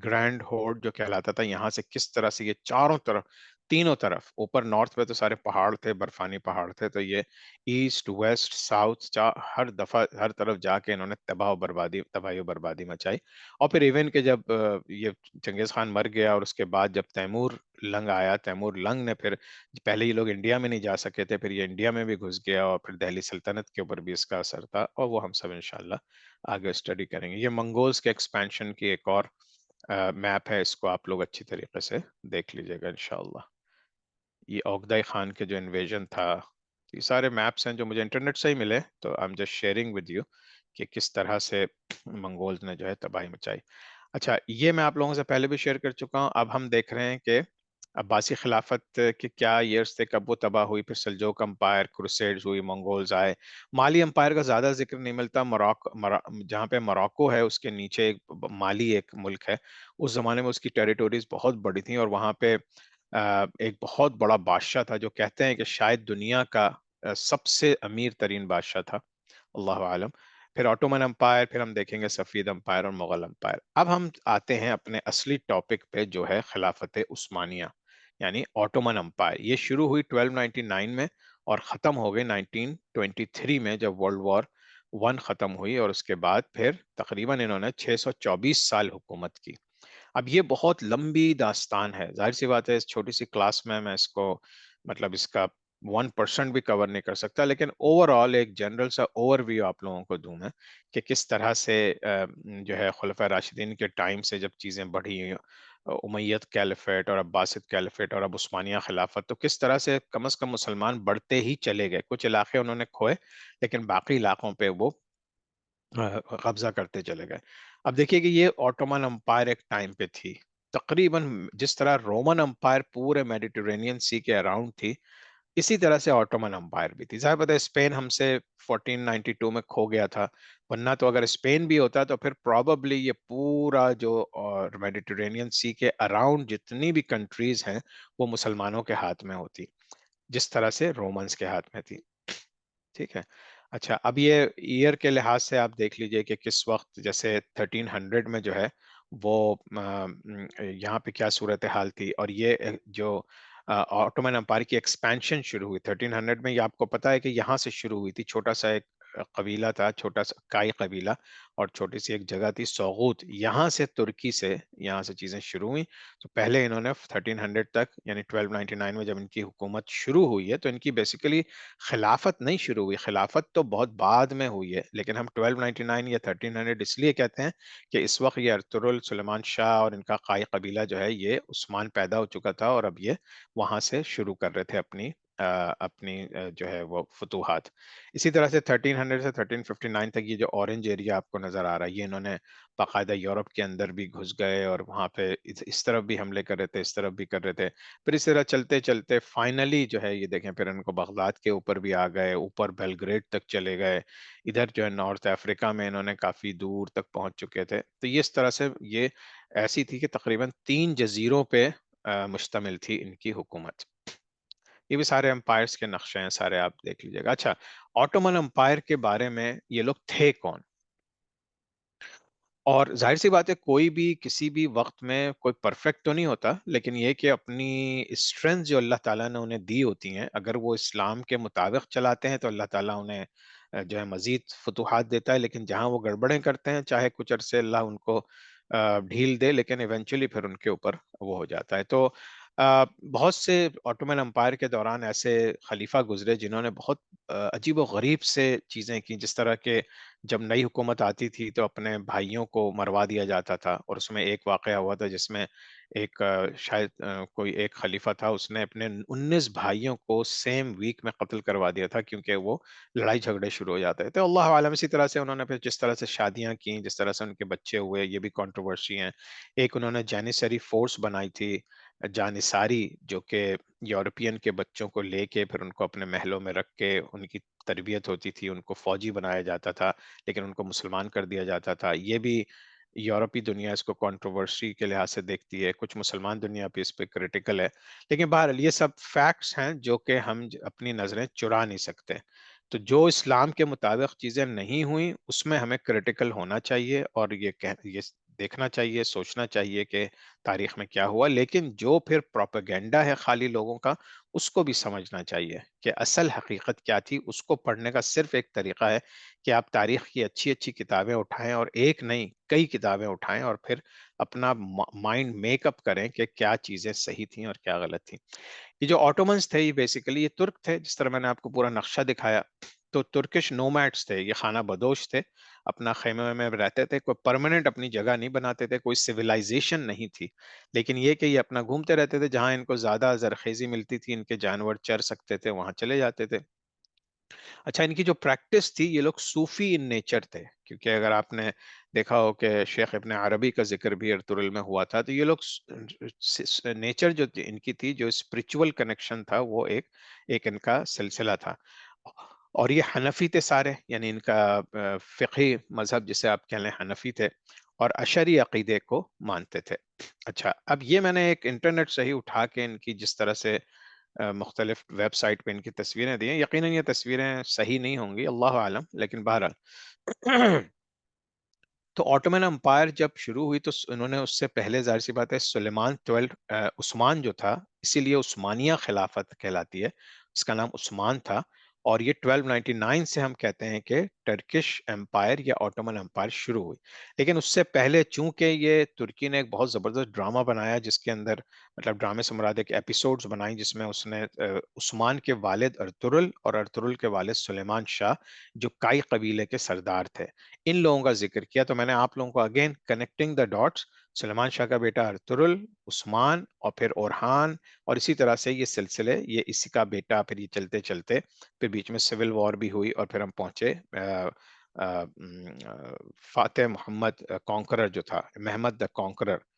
گرینڈ ہورڈ جو کہلاتا تھا، یہاں سے کس طرح سے یہ چاروں طرف تینوں طرف، اوپر نارتھ پہ تو سارے پہاڑ تھے، برفانی پہاڑ تھے، تو یہ ایسٹ ویسٹ ساؤتھ ہر دفعہ ہر طرف جا کے انہوں نے تباہی و بربادی مچائی. اور پھر ایون کہ جب یہ چنگیز خان مر گیا اور اس کے بعد جب تیمور لنگ آیا، تیمور لنگ نے پھر پہلے یہ لوگ انڈیا میں نہیں جا سکے تھے، پھر یہ انڈیا میں بھی گھس گیا اور پھر دہلی سلطنت کے اوپر بھی اس کا اثر تھا، اور وہ ہم سب انشاءاللہ آگے اسٹڈی کریں گے. یہ منگولز کے ایکسپینشن کی ایک اور میپ ہے، اس کو آپ لوگ اچھی طریقے سے دیکھ لیجئے گا انشاءاللہ. یہ اوگدائی خان کے جو انویژن تھا، یہ سارے میپس ہیں جو مجھے انٹرنیٹ سے ہی ملے، تو I'm just sharing with you کہ کس طرح سے منگولز نے جو ہے تباہی مچائی. اچھا، یہ میں آپ لوگوں سے پہلے بھی شیئر کر چکا ہوں. اب ہم دیکھ رہے ہیں کہ عباسی خلافت کے کیا ایئرز تھے، کب وہ تباہ ہوئی، پھر سلجوک امپائر، کروسیڈز ہوئی، منگولز آئے. مالی امپائر کا زیادہ ذکر نہیں ملتا. جہاں پہ موراکو ہے اس کے نیچے مالی ایک ملک ہے، اس زمانے میں اس کی ٹیریٹوریز بہت بڑی تھیں اور وہاں پہ ایک بہت بڑا بادشاہ تھا جو کہتے ہیں کہ شاید دنیا کا سب سے امیر ترین بادشاہ تھا، اللہ عالم. پھر آٹومن امپائر، پھر ہم دیکھیں گے سفید امپائر اور مغل امپائر. اب ہم آتے ہیں اپنے اصلی ٹاپک پہ جو ہے خلافت عثمانیہ یعنی آٹومن امپائر. یہ شروع ہوئی 1299 میں اور ختم ہو گئی 1923 میں جب ورلڈ وار 1 ختم ہوئی، اور اس کے بعد پھر تقریباً انہوں نے 624 سال حکومت کی. اب یہ بہت لمبی داستان ہے، ظاہر سی بات ہے اس چھوٹی سی کلاس میں اس کو مطلب اس کا 1% بھی کور نہیں کر سکتا، لیکن اوور آل ایک جنرل سا اوور ویو آپ لوگوں کو دوں میں کہ کس طرح سے جو ہے خلفۂ راشدین کے ٹائم سے جب چیزیں بڑھی، امیت کیلیفیٹ اور عباسد کیلیفیٹ اور اب عثمانیہ خلافت، تو کس طرح سے کم از کم مسلمان بڑھتے ہی چلے گئے. کچھ علاقے انہوں نے کھوئے لیکن باقی علاقوں پہ وہ قبضہ کرتے چلے گئے. اب دیکھیے کہ یہ آٹومن امپائر ایک ٹائم پہ تھی، تقریباً جس طرح رومن امپائر پورے میڈیٹرینین سی کے اراؤنڈ تھی، اسی طرح سے آٹومن امپائر بھی تھی. ظاہر بات ہے اسپین ہم سے 1492 میں کھو گیا تھا، ورنہ تو اگر اسپین بھی ہوتا تو پھر پروببلی یہ پورا جو میڈیٹرینین سی کے اراؤنڈ جتنی بھی کنٹریز ہیں وہ مسلمانوں کے ہاتھ میں ہوتی، جس طرح سے رومنز کے ہاتھ میں تھی. ٹھیک ہے. اچھا، اب یہ ایئر کے لحاظ سے آپ دیکھ لیجئے کہ کس وقت جیسے 1300 میں جو ہے وہ یہاں پہ کیا صورتحال تھی، اور یہ جو آٹومن امپائر کی ایکسپینشن شروع ہوئی 1300 میں. یہ آپ کو پتا ہے کہ یہاں سے شروع ہوئی تھی، چھوٹا سا ایک قبیلہ تھا، چھوٹا سا کائی قبیلہ، اور چھوٹی سی ایک جگہ تھی سوغوت، یہاں سے ترکی سے یہاں سے چیزیں شروع ہوئیں. تو پہلے انہوں نے 1300 تک یعنی 1299 میں جب ان کی حکومت شروع ہوئی ہے تو ان کی بیسیکلی خلافت نہیں شروع ہوئی، خلافت تو بہت بعد میں ہوئی ہے، لیکن ہم 1299 یا 1300 اس لیے کہتے ہیں کہ اس وقت یہ ارطغرل، سلیمان شاہ اور ان کا قائی قبیلہ جو ہے یہ عثمان پیدا ہو چکا تھا اور اب یہ وہاں سے شروع کر رہے تھے اپنی اپنی جو ہے وہ فتوحات. اسی طرح سے 1300 سے 1359 تک یہ جو اورنج ایریا آپ کو نظر آ رہا ہے، یہ انہوں نے باقاعدہ یورپ کے اندر بھی گھس گئے اور وہاں پہ اس طرف بھی حملے کر رہے تھے، اس طرف بھی کر رہے تھے. پھر اس طرح چلتے چلتے فائنلی جو ہے یہ دیکھیں، پھر ان کو بغداد کے اوپر بھی آ گئے، اوپر بیلگریڈ تک چلے گئے. ادھر جو ہے نارتھ افریقہ میں انہوں نے کافی دور تک پہنچ چکے تھے. تو یہ اس طرح سے یہ ایسی تھی کہ تقریباً 3 جزیروں پہ مشتمل تھی ان کی حکومت. یہ بھی سارے امپائرس کے نقشے ہیں، سارے آپ دیکھ لیجیے گا. اچھا، آٹومن امپائر کے بارے میں یہ لوگ تھے کون؟ اور ظاہر سی بات ہے، کوئی بھی کسی بھی وقت میں کوئی پرفیکٹ تو نہیں ہوتا، لیکن یہ کہ اپنی اسٹرینتھ جو اللہ تعالیٰ نے انہیں دی ہوتی ہیں، اگر وہ اسلام کے مطابق چلاتے ہیں تو اللہ تعالیٰ انہیں جو ہے مزید فتوحات دیتا ہے. لیکن جہاں وہ گڑبڑیں کرتے ہیں، چاہے کچھ عرصے اللہ ان کو ڈھیل دے، لیکن ایونچولی پھر ان کے اوپر وہ ہو جاتا ہے. تو بہت سے آٹومن امپائر کے دوران ایسے خلیفہ گزرے جنہوں نے بہت عجیب و غریب سے چیزیں کی. جس طرح کے جب نئی حکومت آتی تھی تو اپنے بھائیوں کو مروا دیا جاتا تھا، اور اس میں ایک واقعہ ہوا تھا جس میں ایک شاید کوئی ایک خلیفہ تھا، اس نے اپنے 19 بھائیوں کو سیم ویک میں قتل کروا دیا تھا، کیونکہ وہ لڑائی جھگڑے شروع ہو جاتے تھے. اللہ عالم. اسی طرح سے انہوں نے پھر جس طرح سے شادیاں کی، جس طرح سے ان کے بچے ہوئے، یہ بھی کنٹروورسی ہیں. ایک انہوں نے جینیسری فورس بنائی تھی، جانصاری، جو کہ یورپین کے بچوں کو لے کے پھر ان کو اپنے محلوں میں رکھ کے ان کی تربیت ہوتی تھی، ان کو فوجی بنایا جاتا تھا، لیکن ان کو مسلمان کر دیا جاتا تھا. یہ بھی یورپی دنیا اس کو کنٹروورسی کے لحاظ سے دیکھتی ہے، کچھ مسلمان دنیا بھی اس پہ کریٹیکل ہے. لیکن بہرحال یہ سب فیکٹس ہیں جو کہ ہم اپنی نظریں چرا نہیں سکتے. تو جو اسلام کے مطابق چیزیں نہیں ہوئیں اس میں ہمیں کریٹیکل ہونا چاہیے، اور یہ دیکھنا چاہیے، سوچنا چاہیے کہ تاریخ میں کیا ہوا. لیکن جو پھر پروپیگنڈا ہے خالی لوگوں کا، اس کو بھی سمجھنا چاہیے کہ اصل حقیقت کیا تھی. اس کو پڑھنے کا صرف ایک طریقہ ہے کہ آپ تاریخ کی اچھی اچھی کتابیں اٹھائیں، اور ایک نہیں کئی کتابیں اٹھائیں، اور پھر اپنا مائنڈ میک اپ کریں کہ کیا چیزیں صحیح تھیں اور کیا غلط تھیں. یہ جو آٹومنز تھے یہ بیسیکلی یہ ترک تھے، جس طرح میں نے آپ کو پورا نقشہ دکھایا. تو ترکش نومیڈس تھے، یہ خانہ بدوش تھے، اپنا خیمے میں رہتے تھے، کوئی پرماننٹ اپنی جگہ نہیں بناتے تھے، کوئی سویلائزیشن نہیں تھی. لیکن یہ کہ یہ اپنا گھومتے رہتے تھے، جہاں ان کو زیادہ زرخیزی ملتی تھی، ان کے جانور چر سکتے تھے، وہاں چلے جاتے تھے. اچھا، ان کی جو پریکٹس تھی، یہ لوگ صوفی ان نیچر تھے. کیونکہ اگر آپ نے دیکھا ہو کہ شیخ ابن عربی کا ذکر بھی ارطغرل میں ہوا تھا، تو یہ لوگ نیچر جو ان کی تھی، جو اسپرچول کنیکشن تھا، وہ ایک ان کا سلسلہ تھا. اور یہ حنفی تھے سارے، یعنی ان کا فقہی مذہب جسے آپ کہہ لیں حنفی تھے، اور اشعری عقیدے کو مانتے تھے. اچھا، اب یہ میں نے ایک انٹرنیٹ سے ہی اٹھا کے ان کی جس طرح سے مختلف ویب سائٹ پہ ان کی تصویریں دی ہیں، یقیناً یہ تصویریں صحیح نہیں ہوں گی، اللہ عالم، لیکن بہرحال تو آٹومن امپائر جب شروع ہوئی تو انہوں نے اس سے پہلے ظاہر سی بات ہے سلیمان 12 عثمان جو تھا، اسی لیے عثمانیہ خلافت کہلاتی ہے، اس کا نام عثمان تھا. اور یہ 1299 سے ہم کہتے ہیں کہ ٹرکش امپائر یا آٹومن امپائر شروع ہوئی. لیکن اس سے پہلے چونکہ یہ ترکی نے ایک بہت زبردست ڈرامہ بنایا، جس کے اندر مطلب ڈرامے سے مراد ایک ایپیسوڈز بنائی، جس میں اس نے عثمان کے والد ارطغرل اور ارطغرل کے والد سلیمان شاہ، جو کائی قبیلے کے سردار تھے، ان لوگوں کا ذکر کیا. تو میں نے آپ لوگوں کو اگین کنیکٹنگ دا ڈاٹس، سلیمان شاہ کا بیٹا ارطغرل، عثمان، اور پھر اورہان، اور اسی طرح سے یہ سلسلے، یہ اسی کا بیٹا، پھر یہ چلتے چلتے پھر بیچ میں سول وار بھی ہوئی، اور پھر ہم پہنچے فاتح محمد کانکرر جو تھا، محمد دا کانکرر،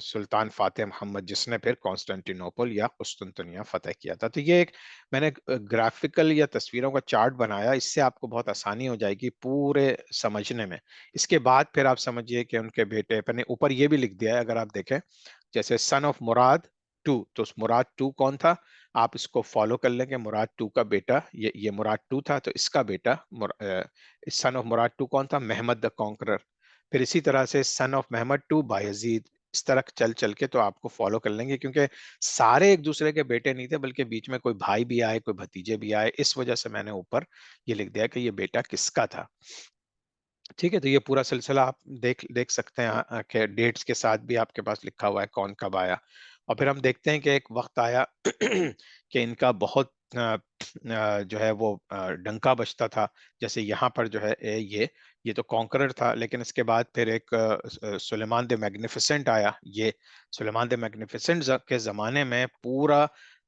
سلطان فاتح محمد، جس نے پھر کانسٹنٹینوپل یا قسطنطنیہ فتح کیا تھا. تو یہ ایک میں نے گرافیکل یا تصویروں کا چارٹ بنایا، اس سے آپ کو بہت آسانی ہو جائے گی پورے سمجھنے میں. اس کے بعد پھر آپ سمجھیے کہ ان کے بیٹے، میں نے اوپر یہ بھی لکھ دیا ہے، اگر آپ دیکھیں جیسے سن آف مراد 2، تو مراد 2 کون تھا، آپ اس کو فالو کر لیں کہ مراد 2 کا بیٹا، یہ مراد 2 تھا، تو اس کا بیٹا سن آف مراد 2 کون تھا، محمد دا کانکرر. پھر اسی طرح سے سن آف محمد 2 بایزید. اس طرح چل چل کے تو آپ کو فالو کر لیں گے، کیونکہ سارے ایک دوسرے کے بیٹے نہیں تھے، بلکہ بیچ میں کوئی بھائی بھی آئے، کوئی بھتیجے بھی آئے. اس وجہ سے میں نے اوپر یہ لکھ دیا کہ یہ بیٹا کس کا تھا. ٹھیک ہے، تو یہ پورا سلسلہ آپ دیکھ سکتے ہیں کہ ڈیٹس کے ساتھ بھی آپ کے پاس لکھا ہوا ہے کون کب آیا. اور پھر ہم دیکھتے ہیں کہ ایک وقت آیا کہ ان کا بہت جو ہے وہ ڈنکا بجتا تھا. جیسے یہاں پر جو ہے یہ تو کانکرر تھا، لیکن اس کے بعد پھر ایک سلیمان دی میگنیفیسنٹ آیا. یہ سلیمان دی میگنیفیسنٹ کے زمانے میں پورا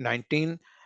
19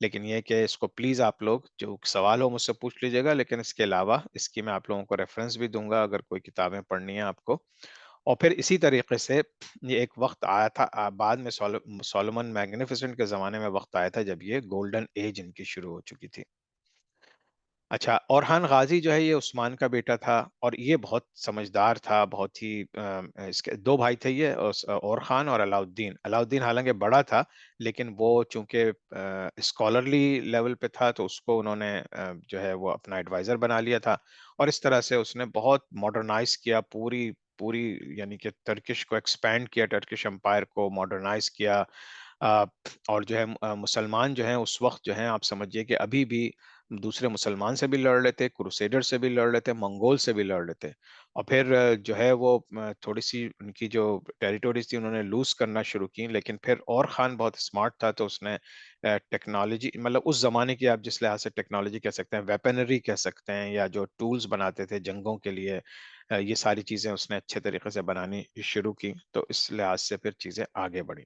لیکن یہ کہ اس کو پلیز آپ لوگ جو سوال ہو مجھ سے پوچھ لیجیے گا، لیکن اس کے علاوہ اس کی میں آپ لوگوں کو ریفرنس بھی دوں گا اگر کوئی کتابیں پڑھنی ہیں آپ کو. اور پھر اسی طریقے سے یہ ایک وقت آیا تھا بعد میں سولومن میگنیفیسنٹ کے زمانے میں وقت آیا تھا جب یہ گولڈن ایج ان کی شروع ہو چکی تھی. اچھا، اورحان غازی جو ہے یہ عثمان کا بیٹا تھا، اور یہ بہت سمجھدار تھا، بہت ہی اس کے دو بھائی تھے یہ، اور خان اور علاؤالدین. علاؤالدین حالانکہ بڑا تھا، لیکن وہ چونکہ اسکالرلی لیول پہ تھا تو اس کو انہوں نے جو ہے وہ اپنا ایڈوائزر بنا لیا تھا، اور اس طرح سے اس نے بہت ماڈرنائز کیا پوری پوری، یعنی کہ ترکش کو ایکسپینڈ کیا، ٹرکش امپائر کو ماڈرنائز کیا. آ، اور جو ہے مسلمان جو ہیں اس وقت جو ہیں آپ سمجھیے کہ ابھی بھی دوسرے مسلمان سے بھی لڑ رہے تھے، کروسیڈر سے بھی لڑ رہے تھے، منگول سے بھی لڑ رہے تھے. اور پھر جو ہے وہ تھوڑی سی ان کی جو ٹیریٹوریز تھی انہوں نے لوز کرنا شروع کی، لیکن پھر اور خان بہت اسمارٹ تھا تو اس نے ٹیکنالوجی، مطلب اس زمانے کی آپ جس لحاظ سے ٹیکنالوجی کہہ سکتے ہیں، ویپنری کہہ سکتے ہیں، یا جو ٹولز بناتے تھے جنگوں کے لیے، یہ ساری چیزیں اس نے اچھے طریقے سے بنانی شروع کی، تو اس لحاظ سے پھر چیزیں آگے بڑھی.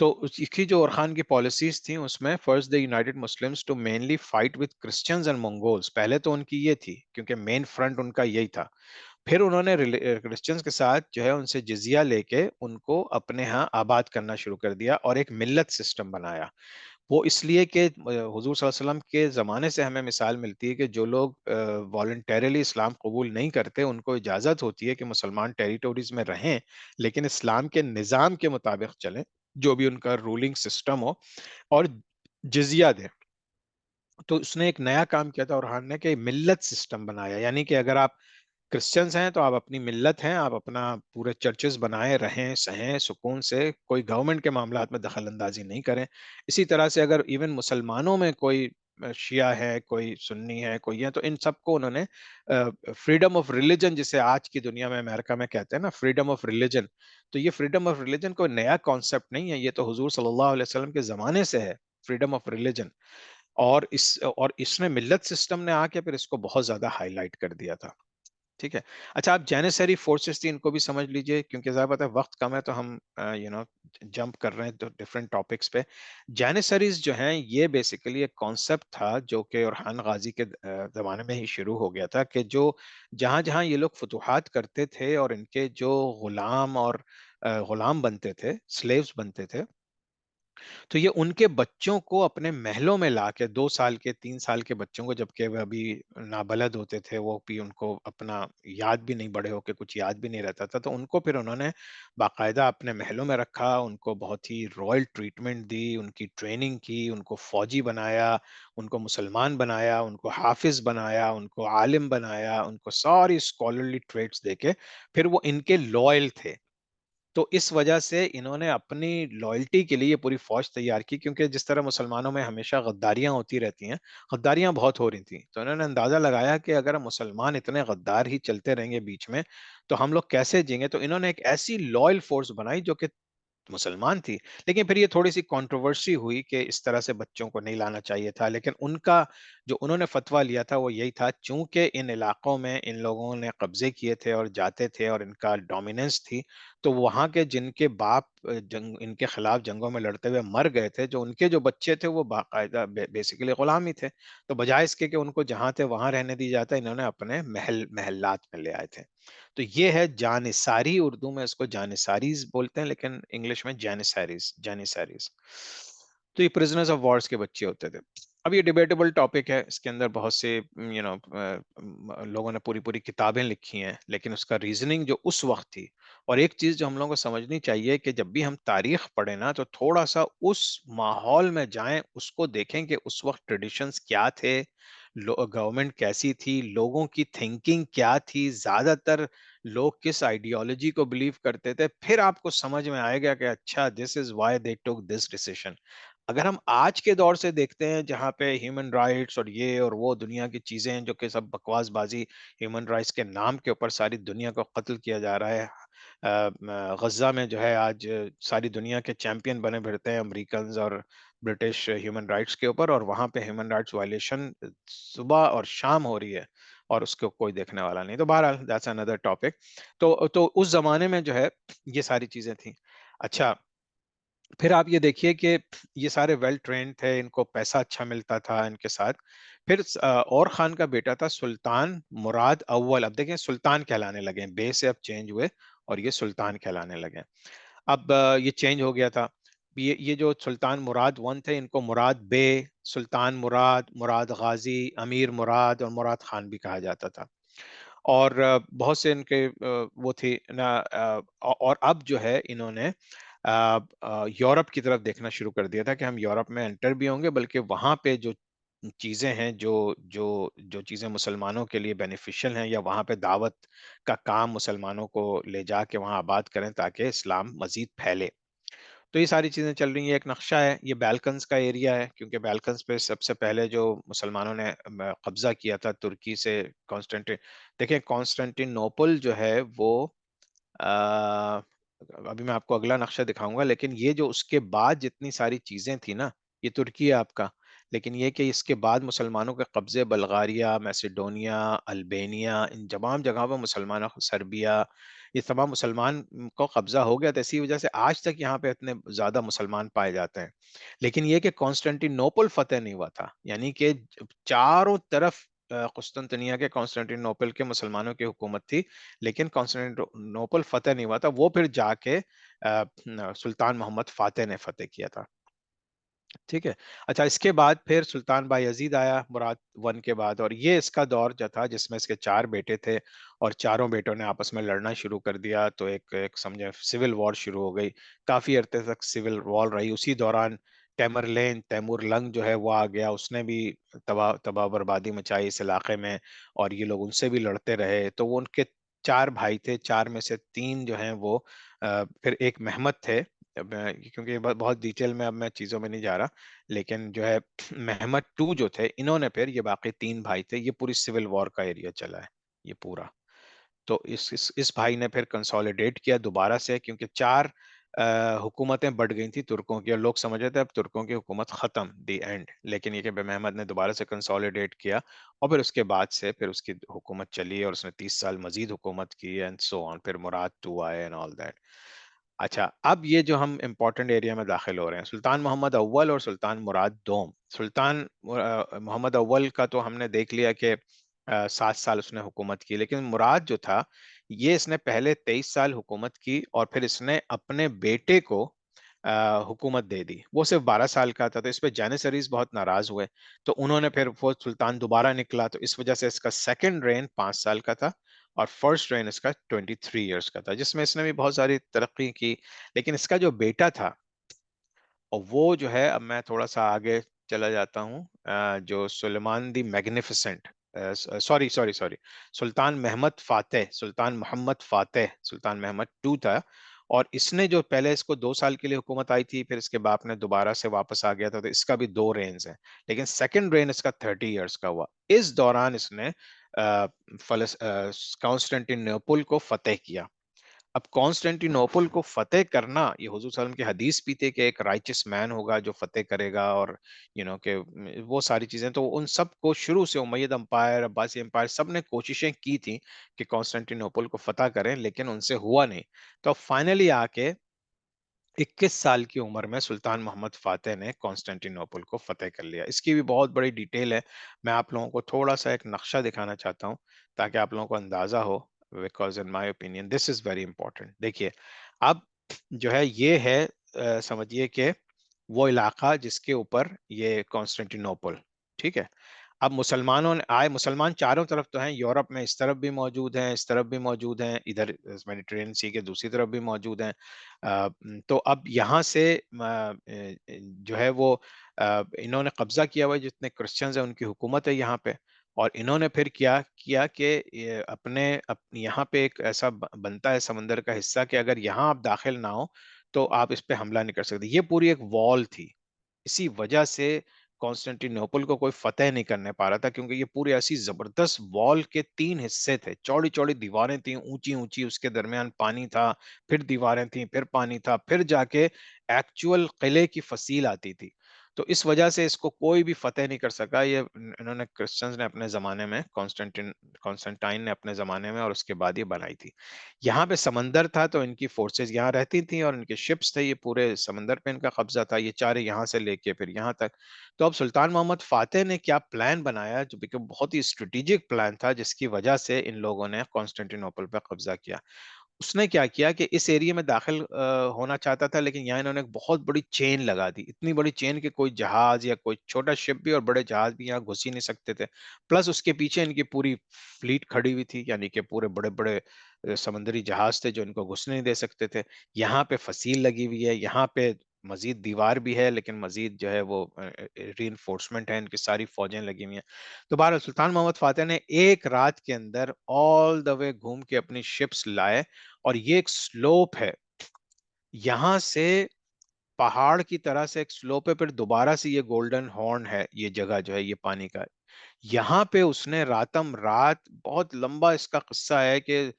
تو اس کی جو اورخان کی پالیسیز تھیں اس میں first the united Muslims to mainly fight with Christians and Mongols, پہلے تو ان کی یہ تھی کیونکہ مین فرنٹ ان کا یہی تھا. پھر انہوں نے کرسچنز کے ساتھ جو ہے ان سے جزیہ لے کے ان کو اپنے ہاں آباد کرنا شروع کر دیا اور ایک ملت سسٹم بنایا. وہ اس لیے کہ حضور صلی اللہ علیہ وسلم کے زمانے سے ہمیں مثال ملتی ہے کہ جو لوگ والنٹیرلی اسلام قبول نہیں کرتے ان کو اجازت ہوتی ہے کہ مسلمان ٹیریٹوریز میں رہیں، لیکن اسلام کے نظام کے مطابق چلیں، جو بھی ان کا رولنگ سسٹم ہو، اور جزیہ دیں. تو اس نے ایک نیا کام کیا تھا اورحان نے کہ ملت سسٹم بنایا، یعنی کہ اگر آپ کرسچنز ہیں تو آپ اپنی ملت ہیں، آپ اپنا پورے چرچز بنائیں، رہیں سہیں سکون سے، کوئی گورنمنٹ کے معاملات میں دخل اندازی نہیں کریں. اسی طرح سے اگر ایون مسلمانوں میں کوئی شیعہ ہے، کوئی سنی ہے، کوئی ہے، تو ان سب کو انہوں نے فریڈم آف ریلیجن، جسے آج کی دنیا میں امریکہ میں کہتے ہیں نا فریڈم آف ریلیجن، تو یہ فریڈم آف ریلیجن کوئی نیا کانسیپٹ نہیں ہے، یہ تو حضور صلی اللہ علیہ وسلم کے زمانے سے ہے فریڈم آف ریلیجن. اور اس نے ملت سسٹم نے آ کے پھر اس کو بہت زیادہ ہائی لائٹ کر دیا تھا. ٹھیک ہے. اچھا، آپ جینیسری فورسز تھی ان کو بھی سمجھ لیجئے، کیونکہ ظاہر بات ہے وقت کم ہے تو ہم جمپ کر رہے ہیں تو ڈفرینٹ ٹاپکس پہ. جینیسریز جو ہیں یہ بیسیکلی ایک کانسیپٹ تھا جو کہ اورحان غازی کے زمانے میں ہی شروع ہو گیا تھا، کہ جو جہاں جہاں یہ لوگ فتوحات کرتے تھے اور ان کے جو غلام اور غلام بنتے تھے، سلیوز بنتے تھے، تو یہ ان کے بچوں کو اپنے محلوں میں لا کے، 2 سال کے 3 سال کے بچوں کو، جبکہ وہ ابھی نابلد ہوتے تھے، وہ بھی ان کو اپنا یاد بھی نہیں، بڑے ہو کے کچھ یاد بھی نہیں رہتا تھا، تو ان کو پھر انہوں نے باقاعدہ اپنے محلوں میں رکھا، ان کو بہت ہی رائل ٹریٹمنٹ دی، ان کی ٹریننگ کی، ان کو فوجی بنایا، ان کو مسلمان بنایا، ان کو حافظ بنایا، ان کو عالم بنایا، ان کو ساری اسکالرلی ٹریٹس دے کے پھر وہ ان کے لوئل تھے. تو اس وجہ سے انہوں نے اپنی لائلٹی کے لیے پوری فوج تیار کی، کیونکہ جس طرح مسلمانوں میں ہمیشہ غداریاں ہوتی رہتی ہیں، غداریاں بہت ہو رہی تھیں، تو انہوں نے اندازہ لگایا کہ اگر مسلمان اتنے غدار ہی چلتے رہیں گے بیچ میں تو ہم لوگ کیسے جئیں گے. تو انہوں نے ایک ایسی لائل فورس بنائی جو کہ مسلمان تھی. لیکن پھر یہ تھوڑی سی کنٹروورسی ہوئی کہ اس طرح سے بچوں کو نہیں لانا چاہیے تھا، لیکن ان کا جو انہوں نے فتویٰ لیا تھا وہ یہی تھا، چونکہ ان علاقوں میں ان لوگوں نے قبضے کیے تھے اور جاتے تھے اور ان کا ڈومیننس تھی، تو وہاں کے جن کے باپ جنگ ان کے خلاف جنگوں میں لڑتے ہوئے مر گئے تھے، جو ان کے جو بچے تھے وہ باقاعدہ بیسیکلی غلام ہی تھے، تو بجائے اس کے کہ ان کو جہاں تھے وہاں رہنے دی جاتا، انہوں نے اپنے محلات میں لے آئے تھے. تو یہ ہے جانثاری، اردو میں اس کو جانثاریز بولتے ہیں، لیکن انگلش میں جانثاریز. تو یہ پرزنرز آف وارز کے بچے ہوتے تھے. اب یہ ڈیبیٹیبل ٹاپک ہے، اس کے اندر بہت سے لوگوں نے پوری پوری کتابیں لکھی ہیں، لیکن اس کا ریزننگ جو اس وقت تھی. اور ایک چیز جو ہم لوگوں کو سمجھنی چاہیے کہ جب بھی ہم تاریخ پڑھیں نا تو تھوڑا سا اس ماحول میں جائیں، اس کو دیکھیں کہ اس وقت ٹریڈیشنز کیا تھے، گورنمنٹ کیسی تھی، لوگوں کی تھنکنگ کیا تھی، زیادہ تر لوگ کس آئیڈیالوجی کو بلیو کرتے تھے، پھر آپ کو سمجھ میں آئے گا کہ اچھا دس از وائی دے ٹوک دس ڈیسیشن. اگر ہم آج کے دور سے دیکھتے ہیں جہاں پہ ہیومن رائٹس اور یہ اور وہ دنیا کی چیزیں ہیں جو کہ سب بکواس بازی، ہیومن رائٹس کے نام کے اوپر ساری دنیا کو قتل کیا جا رہا ہے. غزہ میں جو ہے آج ساری دنیا کے چیمپئن بنے پھرتے ہیں امریکنز اور برٹش ہیومن رائٹس کے اوپر، اور وہاں پہ ہیومن رائٹس وائلیشن صبح اور شام ہو رہی ہے اور اس کو کوئی دیکھنے والا نہیں. تو بہرحال دیٹس اندر ٹاپک. تو اس زمانے میں جو ہے یہ ساری چیزیں تھیں. اچھا، پھر آپ یہ دیکھیے کہ یہ سارے ویل ٹرینڈ تھے، ان کو پیسہ اچھا ملتا تھا ان کے ساتھ. پھر اور خان کا بیٹا تھا سلطان مراد اول. اب دیکھیں سلطان کہلانے لگے، بے سے اب چینج ہوئے اور یہ سلطان کہلانے لگے. اب یہ چینج ہو گیا تھا. یہ جو سلطان مراد ون تھے، ان کو مراد بے، سلطان مراد، مراد غازی، امیر مراد اور مراد خان بھی کہا جاتا تھا. اور بہت سے ان کے وہ تھی نا. اور اب جو ہے انہوں نے یورپ کی طرف دیکھنا شروع کر دیا تھا کہ ہم یورپ میں انٹر بھی ہوں گے، بلکہ وہاں پہ جو چیزیں ہیں، جو چیزیں مسلمانوں کے لیے بینیفیشل ہیں، یا وہاں پہ دعوت کا کام مسلمانوں کو لے جا کے وہاں آباد کریں تاکہ اسلام مزید پھیلے. تو یہ ساری چیزیں چل رہی ہیں. ایک نقشہ ہے، یہ بیلکنز کا ایریا ہے، کیونکہ بیلکنز پہ سب سے پہلے جو مسلمانوں نے قبضہ کیا تھا ترکی سے. کانسٹنٹین، دیکھیں کانسٹنٹین نوپل جو ہے وہ آ، ابھی میں آپ کو اگلا نقشہ دکھاؤں گا، لیکن یہ جو اس کے بعد جتنی ساری چیزیں تھیں نا، یہ ترکی ہے آپ کا. لیکن یہ کہ اس کے بعد مسلمانوں کے قبضے بلغاریہ، میسیڈونیا، البینیا، ان تمام جگہوں پہ مسلمانوں، سربیا، یہ تمام مسلمان کو قبضہ ہو گیا تھا. اسی وجہ سے آج تک یہاں پہ اتنے زیادہ مسلمان پائے جاتے ہیں. لیکن یہ کہ کانسٹنٹین نوپل فتح نہیں ہوا تھا، یعنی کہ چاروں طرف قسطنطنیہ کے، کانسٹنٹین نوپل کے مسلمانوں کی حکومت تھی، لیکن کانسٹنٹین نوپل فتح نہیں ہوا تھا. وہ پھر جا کے سلطان محمد فاتح نے فتح کیا تھا. ٹھیک ہے. اچھا، اس کے بعد پھر سلطان بایزید آیا مراد ون کے بعد، اور یہ اس کا دور جو تھا جس میں اس کے 4 بیٹے تھے، اور چاروں بیٹوں نے آپس میں لڑنا شروع کر دیا. تو ایک سمجھے سول وار شروع ہو گئی. کافی عرصے تک سول وار رہی. اسی دوران تیمور لنگ جو ہے وہ آ گیا، اس نے بھی تباہ بربادی مچائی اس علاقے میں، اور یہ لوگ ان سے بھی لڑتے رہے. تو وہ ان کے 4 بھائی تھے، 4 میں سے 3 جو ہیں وہ پھر ایک محمد تھے. کیونکہ یہ بہت ڈیٹیل میں اب میں چیزوں میں نہیں جا رہا، لیکن جو ہے محمد ٹو جو تھے، انہوں نے پھر، یہ باقی 3 بھائی تھے، یہ پوری سول وار کا ایریا چلا ہے یہ پورا. تو اس بھائی نے پھر کنسولیڈیٹ کیا دوبارہ سے، کیونکہ 4 حکومتیں بڑھ گئی تھیں ترکوں کی، اور لوگ سمجھ رہے تھے اب ترکوں کی حکومت ختم، دی اینڈ. لیکن یہ کہ محمد نے دوبارہ سے کنسولیڈیٹ کیا، اور پھر اس کے بعد سے پھر اس کی حکومت چلی، اور اس نے 30 سال مزید حکومت کی، اینڈ سو آن. پھر مراد ٹو آئے اینڈ آل دیٹ. اچھا، اب یہ جو ہم امپورٹنٹ ایریا میں داخل ہو رہے ہیں، سلطان محمد اول اور سلطان مراد دوم. سلطان محمد اول کا تو ہم نے دیکھ لیا کہ 7 سال اس نے حکومت کی. لیکن مراد جو تھا، یہ اس نے پہلے 23 سال حکومت کی، اور پھر اس نے اپنے بیٹے کو حکومت دے دی. وہ صرف 12 سال کا تھا، تو اس پہ جانیسریز بہت ناراض ہوئے. تو انہوں نے پھر وہ سلطان دوبارہ نکلا، تو اس وجہ سے اس کا سیکنڈ رین 5 سال کا تھا، اور فرسٹ رین اس کا 23 ایئرس کا تھا، جس میں اس نے بھی بہت ساری ترقی کی. لیکن اس کا جو بیٹا تھا، اور وہ جو ہے، اب میں تھوڑا سا آگے چلا جاتا ہوں، جو سلیمان دی میگنیفیسنٹ، سوری سوری سوری، سلطان محمد فاتح، سلطان محمد فاتح، سلطان محمد ٹو تھا. اور اس نے جو پہلے اس کو 2 سال کے لیے حکومت آئی تھی، پھر اس کے باپ نے دوبارہ سے واپس آ گیا تھا، تو اس کا بھی 2 رینز ہیں. لیکن سیکنڈ رین اس کا 30 ایئرس کا ہوا. اس دوران اس نے کانسٹنٹین نیوپل کو فتح کیا. اب کانسٹینٹی نوپل کو فتح کرنا، یہ حضور صلی اللہ علیہ وسلم کی حدیث بھی تھے کہ ایک رائچس مین ہوگا جو فتح کرے گا، اور کہ وہ ساری چیزیں. تو ان سب کو شروع سے امید امپائر، عباسی امپائر، سب نے کوششیں کی تھیں کہ کانسٹینٹی نوپل کو فتح کریں، لیکن ان سے ہوا نہیں. تو فائنلی آ کے 21 سال کی عمر میں سلطان محمد فاتح نے کانسٹینٹی نوپل کو فتح کر لیا. اس کی بھی بہت بڑی ڈیٹیل ہے. میں آپ لوگوں کو تھوڑا سا ایک نقشہ دکھانا چاہتا ہوں تاکہ آپ لوگوں کو اندازہ ہو، because in my opinion this is very important. دیکھیے، اب جو ہے یہ ہے، سمجھیے کہ وہ علاقہ جس کے اوپر یہ کانسٹینٹی نوپل، ٹھیک ہے. اب مسلمانوں نے آئے، مسلمان چاروں طرف تو ہیں، یورپ میں اس طرف بھی موجود ہیں، اس طرف بھی موجود ہیں، ادھر میڈیٹرینین سی کے دوسری طرف بھی موجود ہیں. تو اب یہاں سے جو ہے وہ انہوں نے قبضہ کیا ہوا ہے، جتنے کرسچنز ہیں ان کی حکومت ہے یہاں پہ. اور انہوں نے پھر کیا کیا کہ یہاں پہ ایک ایسا بنتا ہے سمندر کا حصہ کہ اگر یہاں آپ داخل نہ ہو تو آپ اس پہ حملہ نہیں کر سکتے. یہ پوری ایک وال تھی. اسی وجہ سے کانسٹنٹی نوپل کو کوئی فتح نہیں کرنے پا رہا تھا، کیونکہ یہ پورے ایسی زبردست وال کے 3 حصے تھے، چوڑی چوڑی دیواریں تھیں، اونچی اونچی، اس کے درمیان پانی تھا، پھر دیواریں تھیں، پھر پانی تھا، پھر جا کے ایکچوئل قلعے کی فصیل آتی تھی. تو اس وجہ سے اس کو کوئی بھی فتح نہیں کر سکا. یہ انہوں نے کرسچنز نے اپنے زمانے میں کانسٹنٹائن نے اپنے زمانے میں اور اس کے بعد یہ بنائی تھی. یہاں پہ سمندر تھا تو ان کی فورسز یہاں رہتی تھیں اور ان کے شپس تھے, یہ پورے سمندر پہ ان کا قبضہ تھا, یہ چارے یہاں سے لے کے پھر یہاں تک. تو اب سلطان محمد فاتح نے کیا پلان بنایا جو کہ بہت ہی اسٹریٹجک پلان تھا, جس کی وجہ سے ان لوگوں نے کانسٹنٹی نوپل پہ قبضہ کیا. اس نے کیا کیا کہ اس ایریا میں داخل ہونا چاہتا تھا, لیکن یہاں انہوں نے ایک بہت بڑی چین لگا دی, اتنی بڑی چین کہ کوئی جہاز یا کوئی چھوٹا شپ بھی اور بڑے جہاز بھی یہاں گھس ہی نہیں سکتے تھے. پلس اس کے پیچھے ان کی پوری فلیٹ کھڑی ہوئی تھی, یعنی کہ پورے بڑے بڑے سمندری جہاز تھے جو ان کو گھسنے نہیں دے سکتے تھے. یہاں پہ فصیل لگی ہوئی ہے, یہاں پہ مزید دیوار بھی ہے, لیکن مزید جو ہے وہ ری انفورسمنٹ ہے, ان کی ساری فوجیں لگی ہوئی ہیں. تو بہرحال سلطان محمد فاتح نے ایک رات کے اندر آل دا وے گھوم کے اپنی شپس لائے, اور یہ ایک سلوپ ہے یہاں سے پہاڑ کی طرح سے ایک سلوپ ہے, پھر دوبارہ سے یہ گولڈن ہارن ہے, یہ جگہ جو ہے یہ پانی کا, یہاں پہ اس نے راتم رات, بہت لمبا اس کا قصہ ہے کہ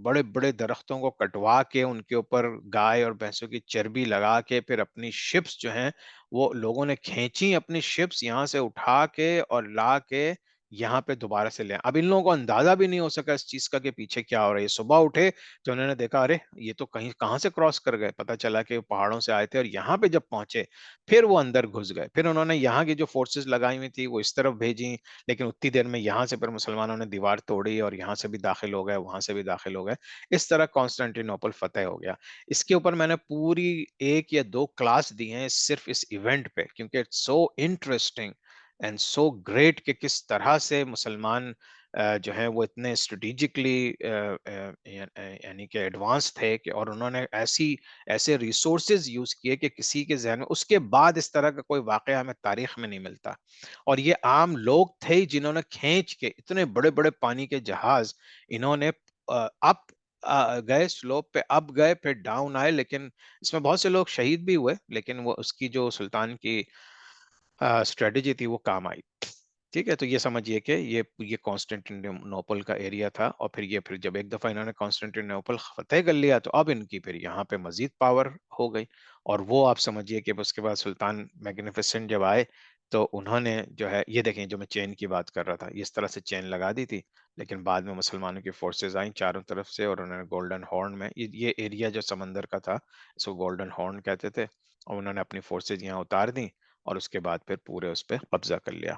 بڑے بڑے درختوں کو کٹوا کے ان کے اوپر گائے اور بھینسوں کی چربی لگا کے پھر اپنی شپس جو ہیں وہ لوگوں نے کھینچی, اپنی شپس یہاں سے اٹھا کے اور لا کے یہاں پہ دوبارہ سے لے. اب ان لوگوں کو اندازہ بھی نہیں ہو سکا اس چیز کا کہ پیچھے کیا ہو رہا ہے. صبح اٹھے تو انہوں نے دیکھا ارے یہ تو کہیں کہاں سے کراس کر گئے, پتا چلا کہ پہاڑوں سے آئے تھے, اور یہاں پہ جب پہنچے پھر وہ اندر گھس گئے. پھر انہوں نے یہاں کی جو فورسز لگائی ہوئی تھی وہ اس طرف بھیجی, لیکن اتنی دیر میں یہاں سے پھر مسلمانوں نے دیوار توڑی اور یہاں سے بھی داخل ہو گئے, وہاں سے بھی داخل ہو گئے. اس طرح کانسٹنٹی نوپل فتح ہو گیا. اس کے اوپر میں نے پوری ایک یا دو کلاس دی ہیں صرف اس ایونٹ پہ, کیونکہ it's so interesting and so great کہ کس طرح سے مسلمان جو ہیں وہ اتنے اسٹریٹجکلی یعنی کہ ایڈوانس تھے کہ, اور انہوں نے ایسے ریسورسز یوز کیے کہ کسی کے ذہن میں اس کے بعد اس طرح کا کوئی واقعہ ہمیں تاریخ میں نہیں ملتا. اور یہ عام لوگ تھے جنہوں نے کھینچ کے اتنے بڑے بڑے پانی کے جہاز انہوں نے اپ گئے سلوپ پہ, اب گئے پھر ڈاؤن آئے, لیکن اس میں بہت سے لوگ شہید بھی ہوئے, لیکن وہ اس کی جو سلطان کی اسٹریٹجی تھی وہ کام آئی. ٹھیک ہے, تو یہ سمجھیے کہ یہ کانسٹنٹینوپل کا ایریا تھا, اور پھر جب ایک دفعہ انہوں نے کانسٹنٹینوپل فتح کر لیا تو اب ان کی پھر یہاں پہ مزید پاور ہو گئی. اور وہ آپ سمجھیے کہ اس کے بعد سلطان میگنیفیسنٹ جب آئے تو انہوں نے جو ہے یہ دیکھیں جو میں چین کی بات کر رہا تھا, اس طرح سے چین لگا دی تھی, لیکن بعد میں مسلمانوں کی فورسز آئیں چاروں طرف سے, اور انہوں نے گولڈن ہارن میں یہ ایریا جو سمندر کا تھا اس کو گولڈن ہارن کہتے تھے, اور انہوں نے اپنی فورسز یہاں اتار دیں اور اس کے بعد پھر پورے اس پہ قبضہ کر لیا.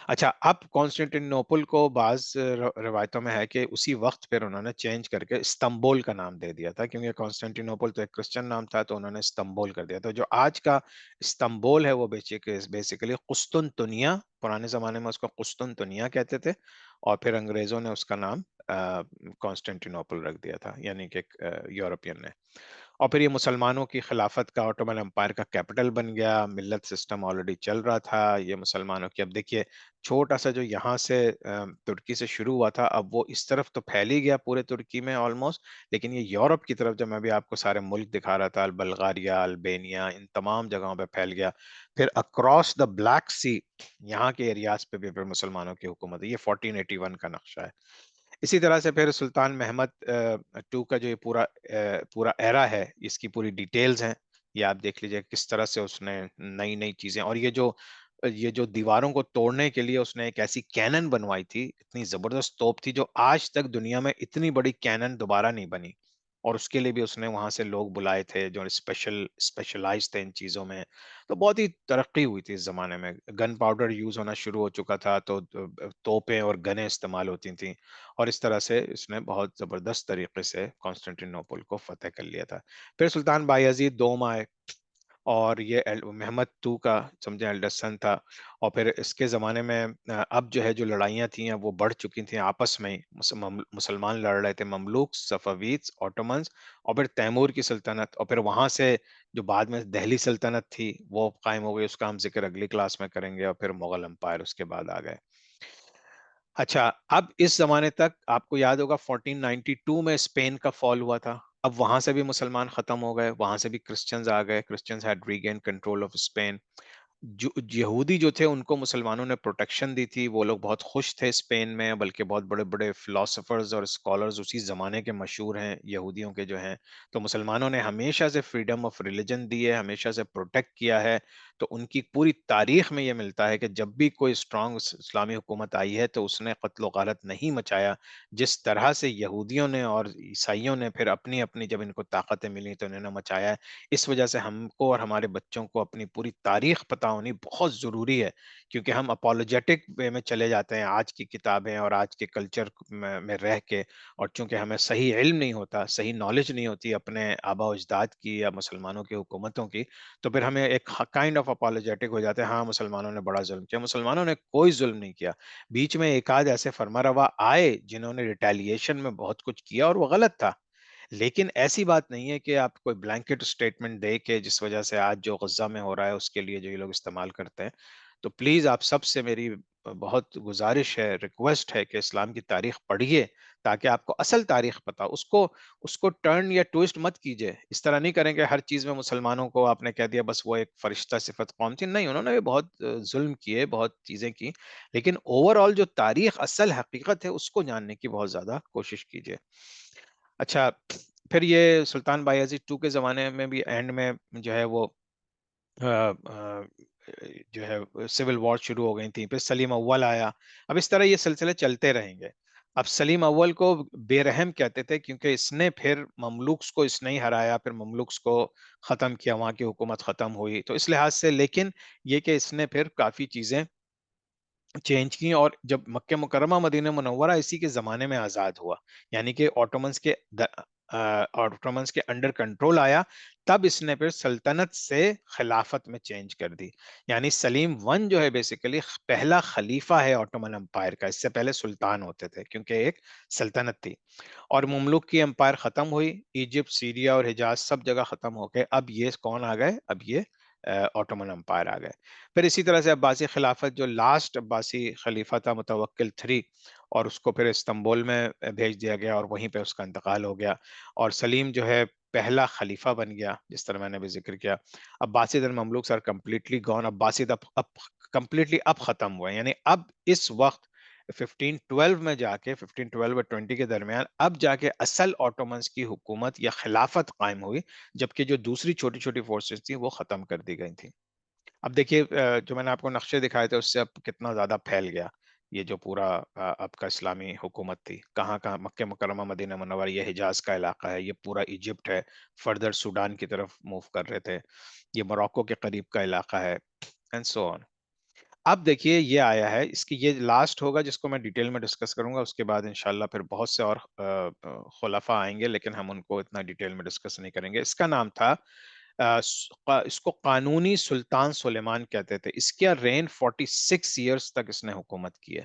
اچھا, اب کانسٹنٹینوپل کو بعض روایتوں میں ہے کہ اسی وقت پھر انہوں نے چینج کر کے استنبول کا نام دے دیا تھا, کیونکہ کانسٹنٹینوپل تو ایک کرسچن نام تھا تو انہوں نے استنبول کر دیا تھا. جو آج کا استنبول ہے وہ بیسیکلی قسطنطنیہ, پرانے زمانے میں اس کو قسطنطنیہ کہتے تھے, اور پھر انگریزوں نے اس کا نام کانسٹنٹینوپل رکھ دیا تھا, یعنی کہ یورپین نے. اور پھر یہ مسلمانوں کی خلافت کا آٹومن امپائر کا کیپٹل بن گیا, ملت سسٹم آلریڈی چل رہا تھا یہ مسلمانوں کی. اب دیکھیے چھوٹا سا جو یہاں سے ترکی سے شروع ہوا تھا, اب وہ اس طرف تو پھیل ہی گیا پورے ترکی میں آلموسٹ, لیکن یہ یورپ کی طرف جب میں بھی آپ کو سارے ملک دکھا رہا تھا, بلغاریہ, البینیا, ان تمام جگہوں پہ پھیل گیا. پھر اکراس دا بلیک سی یہاں کے ایریاز پہ بھی پھر مسلمانوں کی حکومت ہے. یہ 1481 کا نقشہ ہے. اسی طرح سے پھر سلطان محمد ٹو کا جو یہ پورا ایرا ہے, اس کی پوری ڈیٹیلز ہیں, یہ آپ دیکھ لیجئے کس طرح سے اس نے نئی نئی چیزیں, اور یہ جو دیواروں کو توڑنے کے لیے اس نے ایک ایسی کینن بنوائی تھی, اتنی زبردست توپ تھی جو آج تک دنیا میں اتنی بڑی کینن دوبارہ نہیں بنی, اور اس کے لیے بھی اس نے وہاں سے لوگ بلائے تھے جو اسپیشلائز تھے ان چیزوں میں. تو بہت ہی ترقی ہوئی تھی اس زمانے میں, گن پاؤڈر یوز ہونا شروع ہو چکا تھا, تو توپیں اور گنیں استعمال ہوتی تھیں, اور اس طرح سے اس نے بہت زبردست طریقے سے کانسٹنٹینوپل کو فتح کر لیا تھا. پھر سلطان بایزید دوم آئے, اور یہ محمد تو کا سمجھیں ایلڈر سن تھا, اور پھر اس کے زمانے میں اب جو ہے جو لڑائیاں تھیں وہ بڑھ چکی تھیں آپس میں, مسلمان لڑ رہے تھے, مملوک, صفویز, اوٹومنز, اور پھر تیمور کی سلطنت, اور پھر وہاں سے جو بعد میں دہلی سلطنت تھی وہ قائم ہو گئی, اس کا ہم ذکر اگلی کلاس میں کریں گے, اور پھر مغل امپائر اس کے بعد آ گئے. اچھا, اب اس زمانے تک آپ کو یاد ہوگا 1492 میں اسپین کا فال ہوا تھا, اب وہاں سے بھی مسلمان ختم ہو گئے, وہاں سے بھی کرسچنز آ گئے, Christians had regain control of Spain. یہودی جو تھے ان کو مسلمانوں نے پروٹیکشن دی تھی، وہ لوگ بہت خوش تھے اسپین میں، بلکہ بہت بڑے بڑے فلاسفرز اور اسکالرز اسی زمانے کے مشہور ہیں یہودیوں کے جو ہیں. تو مسلمانوں نے ہمیشہ سے فریڈم آف ریلیجن دی ہے، ہمیشہ سے پروٹیکٹ کیا ہے. تو ان کی پوری تاریخ میں یہ ملتا ہے کہ جب بھی کوئی اسٹرانگ اسلامی حکومت آئی ہے تو اس نے قتل و غارت نہیں مچایا، جس طرح سے یہودیوں نے اور عیسائیوں نے پھر اپنی اپنی جب ان کو طاقتیں ملی تو انہوں نے مچایا ہے. اس وجہ سے ہم کو اور ہمارے بچوں کو اپنی پوری تاریخ پتہ ہونی بہت ضروری ہے، کیونکہ ہم اپولوجیٹک وے میں چلے جاتے ہیں آج کی کتابیں اور آج کے کلچر میں رہ کے. اور چونکہ ہمیں صحیح علم نہیں ہوتا، صحیح نالج نہیں ہوتی اپنے آبا و اجداد کی یا مسلمانوں کی حکومتوں کی، تو پھر ہمیں ایک کائنڈ آف اپولوجیٹک ہو جاتے ہیں. ہاں مسلمانوں نے بڑا ظلم کیا، مسلمانوں نے کوئی ظلم نہیں کیا. بیچ میں ایک آدھ ایسے فرما روا آئے جنہوں نے ریٹیلیشن میں بہت کچھ کیا اور وہ غلط تھا، لیکن ایسی بات نہیں ہے کہ آپ کوئی بلینکٹ اسٹیٹمنٹ دے کے جس وجہ سے آج جو غزہ میں ہو رہا ہے اس کے لیے جو یہ لوگ استعمال کرتے ہیں. تو پلیز آپ سب سے میری بہت گزارش ہے، ریکویسٹ ہے کہ اسلام کی تاریخ پڑھیے تاکہ آپ کو اصل تاریخ پتا. اس کو ٹرن یا ٹویسٹ مت کیجیے. اس طرح نہیں کریں کہ ہر چیز میں مسلمانوں کو آپ نے کہہ دیا بس وہ ایک فرشتہ صفت قوم تھی. نہیں، انہوں نے بھی بہت ظلم کیے، بہت چیزیں کی، لیکن اوور آل جو تاریخ اصل حقیقت ہے اس کو جاننے کی بہت زیادہ کوشش کیجیے. اچھا، پھر یہ سلطان بایزید ٹو کے زمانے میں بھی اینڈ میں جو ہے وہ جو ہے سول وار شروع ہو گئی تھی. پھر سلیم اول آیا. اب اس طرح یہ سلسلے چلتے رہیں گے. اب سلیم اول کو بے رحم کہتے تھے کیونکہ اس نے پھر مملوکس کو اس نے ہی ہرایا، پھر مملوکس کو ختم کیا، وہاں کی حکومت ختم ہوئی تو اس لحاظ سے. لیکن یہ کہ اس نے پھر کافی چیزیں چینج کی، اور جب مکہ مکرمہ مدینہ منورہ اسی کے زمانے میں آزاد ہوا، یعنی کہ آٹومنس کے انڈر کنٹرول آیا، تب اس نے پھر سلطنت سے خلافت میں چینج کر دی. یعنی سلیم ون جو ہے بیسیکلی پہلا خلیفہ ہے آٹومن امپائر کا. اس سے پہلے سلطان ہوتے تھے کیونکہ ایک سلطنت تھی. اور مملوک کی امپائر ختم ہوئی، ایجپٹ، سیریا اور حجاز سب جگہ ختم ہو گئے. اب یہ کون آ گئے؟ اب یہ آٹومن امپائر آ گئے. پھر اسی طرح سے عباسی خلافت، جو لاسٹ عباسی خلیفہ تھا متوکل 3، اور اس کو پھر استنبول میں بھیج دیا گیا اور وہیں پہ اس کا انتقال ہو گیا. اور سلیم جو ہے پہلا خلیفہ بن گیا، جس طرح میں نے بھی ذکر کیا. عباسید اور مملوک سر کمپلیٹلی گون. عباسید اب کمپلیٹلی اب ختم ہوئے، یعنی اب اس وقت 1512 میں جا کے 1512 اور 20 کے درمیان اب جا کے اصل آٹومنس کی حکومت یا خلافت قائم ہوئی، جبکہ جو دوسری چھوٹی چھوٹی فورسز تھیں وہ ختم کر دی گئی تھیں. اب دیکھیے جو میں نے آپ کو نقشے دکھائے تھے اس سے اب کتنا زیادہ پھیل گیا یہ جو پورا اب کا اسلامی حکومت تھی. کہاں کہاں مکہ مکرمہ مدینہ منورہ، یہ حجاز کا علاقہ ہے، یہ پورا ایجپٹ ہے، فردر سوڈان کی طرف موو کر رہے تھے، یہ موراکو کے قریب کا علاقہ ہے، اینڈ سو آن. اب دیکھیے یہ آیا ہے، اس کی یہ لاسٹ ہوگا جس کو میں ڈیٹیل میں ڈسکس کروں گا. اس کے بعد انشاءاللہ پھر بہت سے اور خلفاء آئیں گے، لیکن ہم ان کو اتنا ڈیٹیل میں ڈسکس نہیں کریں گے. اس کا نام تھا اس کو قانونی سلطان سلیمان کہتے تھے. اس کا رین 46 ایئرز تک اس نے حکومت کی ہے،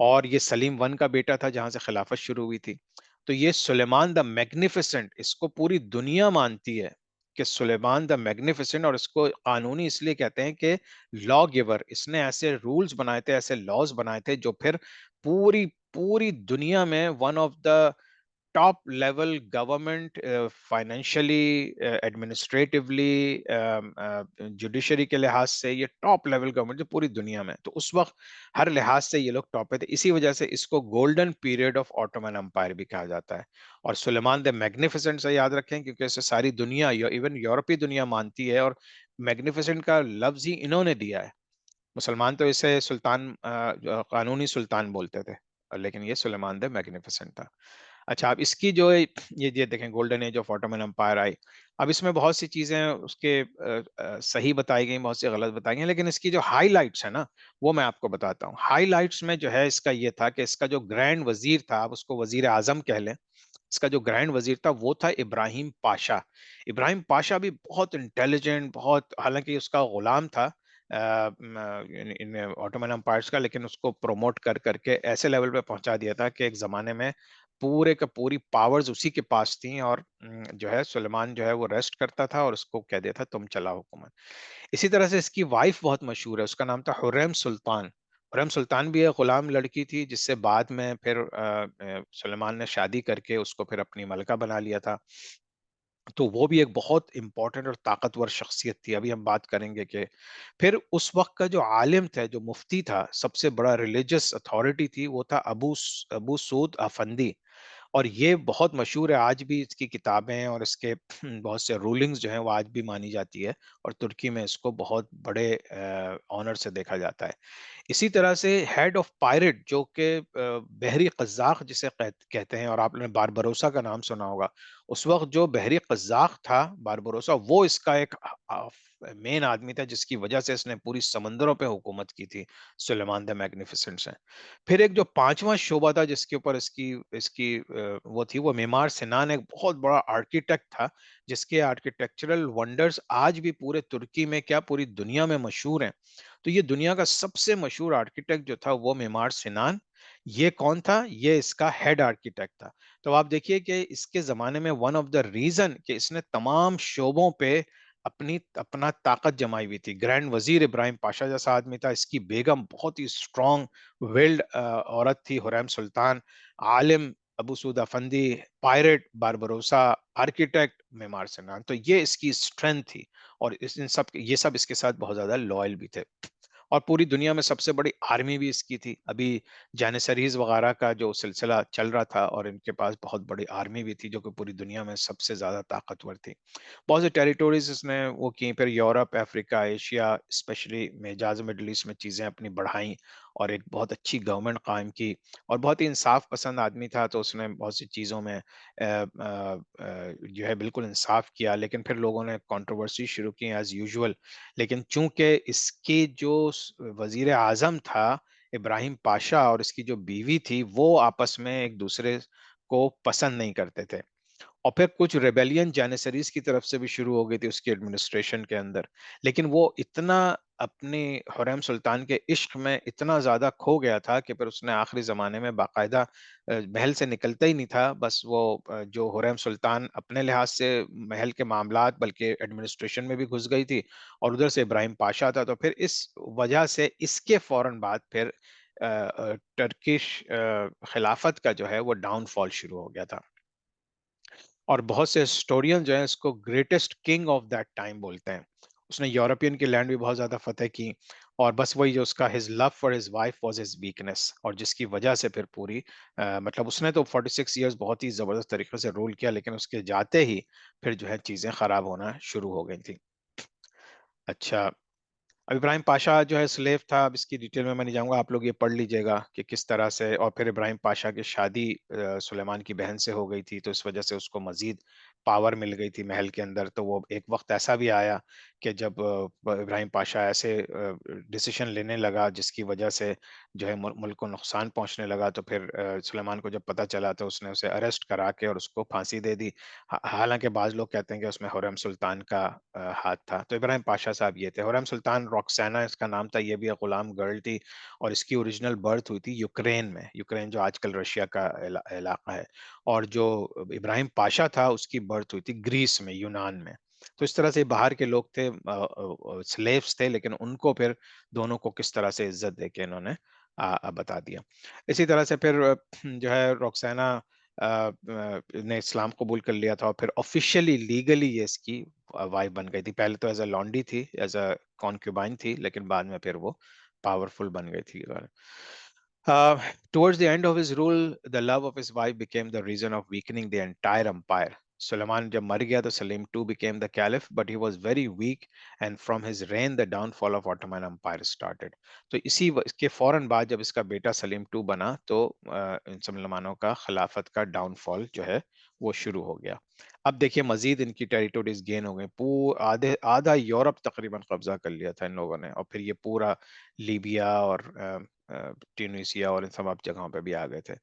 اور یہ سلیم ون کا بیٹا تھا جہاں سے خلافت شروع ہوئی تھی. تو یہ سلیمان دا میگنیفیسنٹ، اس کو پوری دنیا مانتی ہے کہ سلیمان دا میگنیفیسنٹ. اور اس کو قانونی اس لیے کہتے ہیں کہ لا گیور، اس نے ایسے رولز بنائے تھے، ایسے لاز بنائے تھے جو پھر پوری پوری دنیا میں one of the top level government, financially, administratively, judiciary کے لحاظ سے یہ ٹاپ لیول گورنمنٹ جو پوری دنیا میں. تو اس وقت ہر لحاظ سے یہ لوگ ٹاپ پہ تھے. اسی وجہ سے اس کو golden period of Ottoman empire بھی کہا جاتا ہے. اور سلیمان دا میگنیفیسنٹ سے یاد رکھیں کیونکہ اسے ساری دنیا، ایون یورپی دنیا مانتی ہے، اور میگنیفیسنٹ کا لفظ ہی انہوں نے دیا ہے. مسلمان تو اسے سلطان، قانونی سلطان بولتے تھے، لیکن یہ سلیمان دا میگنیفیسنٹ تھا. اچھا، اب اس کی جو یہ دیکھیں golden age of Ottoman Empire آئی. اب اس میں بہت سی چیزیں اس کے صحیح بتائی گئی، بہت سی غلط بتائی گئی، لیکن اس کی جو ہائی لائٹس ہیں نا وہ میں آپ کو بتاتا ہوں. ہائی لائٹس میں جو ہے اس کا یہ تھا کہ اس کا جو گرینڈ وزیر تھا، آپ اس کو وزیر اعظم کہہ لیں، اس کا جو گرینڈ وزیر تھا وہ تھا ابراہیم پاشا. ابراہیم پاشا بھی بہت انٹیلیجنٹ، بہت، حالانکہ اس کا غلام تھا ان آٹومن امپائرس کا، لیکن اس کو پروموٹ کر کر کے ایسے لیول پہ پہنچا دیا تھا کہ ایک زمانے میں پورے کا پوری پاورز اسی کے پاس تھیں. اور جو ہے سلیمان جو ہے وہ ریسٹ کرتا تھا اور اس کو کہہ دیتا تم چلا حکومت. اسی طرح سے اس کی وائف بہت مشہور ہے، اس کا نام تھا حریم سلطان. حریم سلطان بھی ایک غلام لڑکی تھی جس سے بعد میں پھر سلیمان نے شادی کر کے اس کو پھر اپنی ملکہ بنا لیا تھا. تو وہ بھی ایک بہت امپورٹنٹ اور طاقتور شخصیت تھی. ابھی ہم بات کریں گے کہ پھر اس وقت کا جو عالم تھا، جو مفتی تھا، سب سے بڑا ریلیجس اتھارٹی تھی، وہ تھا ابو سعود افندی. اور یہ بہت مشہور ہے، آج بھی اس کی کتابیں اور اس کے بہت سے رولنگز جو ہیں وہ آج بھی مانی جاتی ہے، اور ترکی میں اس کو بہت بڑے آنر سے دیکھا جاتا ہے. اسی طرح سے ہیڈ آف پائرٹ، جو کہ بحری قزاق جسے کہتے ہیں، اور آپ نے باربروسا کا نام سنا ہوگا. اس وقت جو بحری قزاق تھا باربروسا، وہ اس کا ایک مین آدمی تھا، جس کی وجہ سے اس نے پوری سمندروں پہ حکومت کی تھی، سلیمان دا میگنیفیسنٹ سے. پھر ایک جو پانچواں شعبہ تھا جس کے اوپر اس کی وہ تھی، وہ معمار سنان، ایک بہت بڑا آرکیٹیکٹ تھا، جس کے آرکیٹیکچرل ونڈرز آج بھی پورے ترکی میں کیا پوری دنیا میں مشہور ہیں. تو یہ دنیا کا سب سے مشہور آرکیٹیکٹ جو تھا وہ معمار سنان. یہ کون تھا؟ یہ اس کا ہیڈ آرکیٹیکٹ تھا. تو آپ دیکھیے کہ اس کے زمانے میں ون آف دا ریزن کہ اس نے تمام شعبوں پہ اپنا طاقت جمائی ہوئی تھی. گرینڈ وزیر ابراہیم پاشا جیسا آدمی تھا، اس کی بیگم بہت ہی اسٹرانگ ویلڈ عورت تھی، حریم سلطان. عالم ابو سعود افندی، پائرٹ باربروسا، آرکیٹیکٹ معمار سنان. تو یہ اس کی اسٹرینتھ تھی، اور یہ سب اس کے ساتھ بہت زیادہ لوئل بھی تھے. اور پوری دنیا میں سب سے بڑی آرمی بھی اس کی تھی. ابھی جانسریز وغیرہ کا جو سلسلہ چل رہا تھا، اور ان کے پاس بہت بڑی آرمی بھی تھی، جو کہ پوری دنیا میں سب سے زیادہ طاقتور تھی. بہت سے ٹیریٹوریز اس نے وہ کی، پھر یورپ، افریقہ، ایشیا، اسپیشلی میجاز مڈل ایسٹ میں چیزیں اپنی بڑھائیں، اور ایک بہت اچھی گورنمنٹ قائم کی. اور بہت ہی انصاف پسند آدمی تھا، تو اس نے بہت سی چیزوں میں جو ہے بالکل انصاف کیا. لیکن پھر لوگوں نے کنٹروورسی شروع کی ایز یوزول. لیکن چونکہ اس کی جو وزیر اعظم تھا ابراہیم پاشا، اور اس کی جو بیوی تھی، وہ آپس میں ایک دوسرے کو پسند نہیں کرتے تھے. اور پھر کچھ ریبیلین جانیسریز کی طرف سے بھی شروع ہو گئی تھی اس کی ایڈمنسٹریشن کے اندر. لیکن وہ اتنا اپنی حریم سلطان کے عشق میں اتنا زیادہ کھو گیا تھا کہ پھر اس نے آخری زمانے میں باقاعدہ محل سے نکلتا ہی نہیں تھا. بس وہ جو حریم سلطان اپنے لحاظ سے محل کے معاملات بلکہ ایڈمنسٹریشن میں بھی گھس گئی تھی، اور ادھر سے ابراہیم پاشا تھا. تو پھر اس وجہ سے اس کے فوراً بعد پھر ٹرکش خلافت کا جو ہے وہ ڈاؤن فال شروع ہو گیا تھا. اور بہت سے ہسٹورین جو ہیں اس کو greatest king of that time بولتے ہیں. اس نے یورپین کی لینڈ بھی بہت زیادہ فتح کی، اور بس وہی جو اس کا his love for his wife was his weakness, اور جس کی وجہ سے پھر پوری مطلب اس نے تو 46 ایئرز بہت ہی زبردست طریقے سے رول کیا، لیکن اس کے جاتے ہی پھر جو ہے چیزیں خراب ہونا شروع ہو گئی تھی. اچھا، اب ابراہیم پاشا جو ہے سلیف تھا. اب اس کی ڈیٹیل میں نہیں جاؤں گا، آپ لوگ یہ پڑھ لیجئے گا کہ کس طرح سے. اور پھر ابراہیم پاشا کی شادی سلیمان کی بہن سے ہو گئی تھی، تو اس وجہ سے اس کو مزید پاور مل گئی تھی محل کے اندر. تو وہ ایک وقت ایسا بھی آیا کہ جب ابراہیم پاشا ایسے ڈیسیشن لینے لگا جس کی وجہ سے جو ہے ملک کو نقصان پہنچنے لگا، تو پھر سلیمان کو جب پتہ چلا تو اس نے اسے اریسٹ کرا کے اور اس کو پھانسی دے دی. حالانکہ بعض لوگ کہتے ہیں کہ اس میں حرم سلطان کا ہاتھ تھا. تو ابراہیم پاشا صاحب یہ تھے. حرم سلطان روکسانا اس کا نام تھا، یہ بھی ایک غلام گرل تھی، اور اس کی اوریجنل برتھ ہوئی تھی یوکرین میں. یوکرین جو آج کل رشیا کا علاقہ ہے. اور جو ابراہیم پاشا تھا اس کی برتھ ہوئی تھی گریس میں، یونان میں. تو اس طرح سے باہر کے لوگ تھے، سلیوز تھے، لیکن ان کو پھر دونوں کو کس طرح سے عزت دے کے انہوں نے بتا دیا. اسی طرح سے پھر جو ہے روکسانا نے اسلام قبول کر لیا تھا، اور پھر آفیشیلی لیگلی یہ اس کی وائف بن گئی تھی. پہلے تو ایز اے لانڈی تھی، ایز اے کانکیوبائن تھی، لیکن بعد میں پھر وہ پاورفل بن گئی تھی. Towards the end of his rule, the love of his wife became the reason of weakening the entire empire. سلیمان جب مر گیا تو سلیم II became the caliph, but he was very weak, and from his reign the downfall of Ottoman Empire started. تو اس کے فوراً بعد جب اس کا بیٹا سلیم II بنا تو ان مسلمانوں کا خلافت کا ڈاؤن فال جو ہے وہ شروع ہو گیا. اب دیکھیے مزید ان کی ٹیریٹوریز گین ہو گئی. آدھا یورپ تقریباً قبضہ کر لیا تھا ان لوگوں نے، اور پھر یہ پورا لیبیا اور ٹیونیسیا اور ان تمام جگہوں پہ بھی آ گئے تھے.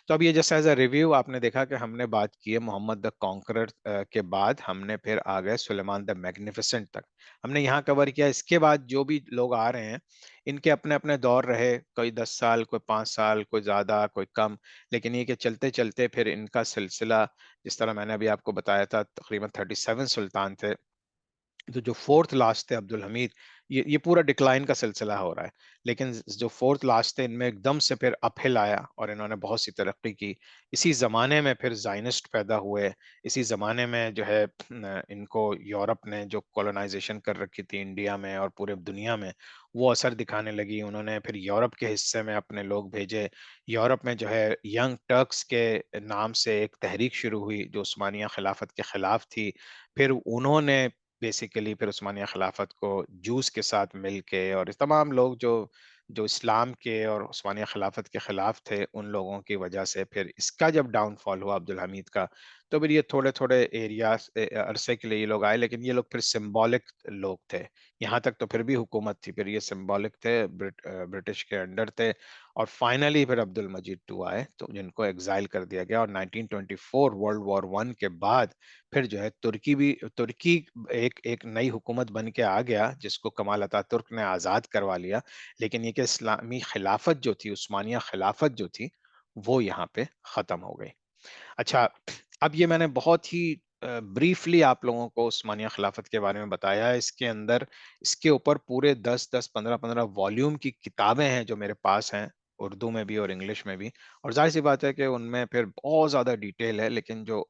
تو اب یہ جیسا ایز اے ریویو آپ نے دیکھا کہ ہم نے بات کی ہے محمد دا کانکرر کے بعد ہم نے پھر آ گئے سلیمان دا میگنیفیسنٹ تک. ہم نے یہاں کور کیا. اس کے بعد جو بھی لوگ آ رہے ہیں ان کے اپنے اپنے دور رہے، کوئی 10 سال، کوئی 5 سال، کوئی زیادہ، کوئی کم. لیکن یہ کہ چلتے چلتے پھر ان کا سلسلہ، جس طرح میں نے ابھی آپ کو بتایا تھا، تقریباً 37 سلطان تھے. تو جو فورتھ لاسٹ تھے عبد الحمید، یہ پورا ڈکلائن کا سلسلہ ہو رہا ہے. لیکن جو فورتھ لاسٹ تھے ان میں ایک دم سے پھر اپ ہل آیا اور انہوں نے بہت سی ترقی کی. اسی زمانے میں پھر زائنسٹ پیدا ہوئے. اسی زمانے میں جو ہے ان کو یورپ نے جو کولونائزیشن کر رکھی تھی انڈیا میں اور پورے دنیا میں وہ اثر دکھانے لگی. انہوں نے پھر یورپ کے حصے میں اپنے لوگ بھیجے. یورپ میں جو ہے ینگ ٹرکس کے نام سے ایک تحریک شروع ہوئی جو عثمانیہ خلافت کے خلاف تھی. پھر انہوں نے بیسیکلی پھر عثمانیہ خلافت کو جوس کے ساتھ مل کے اور اس تمام لوگ جو جو اسلام کے اور عثمانیہ خلافت کے خلاف تھے ان لوگوں کی وجہ سے پھر اس کا جب ڈاؤن فال ہوا عبدالحمید کا تو پھر یہ تھوڑے تھوڑے ایریاز عرصے کے لیے یہ لوگ آئے لیکن یہ لوگ پھر سمبولک لوگ تھے. یہاں تک تو پھر بھی حکومت تھی پھر یہ سمبولک تھے برٹش کے انڈر تھے. اور فائنلی پھر عبد المجید ٹو آئے تو جن کو ایگزائل کر دیا گیا اور 1924 ورلڈ وار ون کے بعد پھر جو ہے ترکی ایک نئی حکومت بن کے آ گیا جس کو کمال اتا ترک نے آزاد کروا لیا. لیکن یہ کہ اسلامی خلافت جو تھی عثمانیہ خلافت جو تھی وہ یہاں پہ ختم ہو گئی. اچھا اب یہ میں نے بہت ہی بریفلی آپ لوگوں کو عثمانیہ خلافت کے بارے میں بتایا. اس کے اندر اس کے اوپر پورے 10 10 15 15 والیوم کی کتابیں ہیں جو میرے پاس ہیں اردو میں بھی اور انگلش میں بھی. اور ظاہر سی بات ہے کہ ان میں پھر بہت زیادہ ڈیٹیل ہے لیکن جو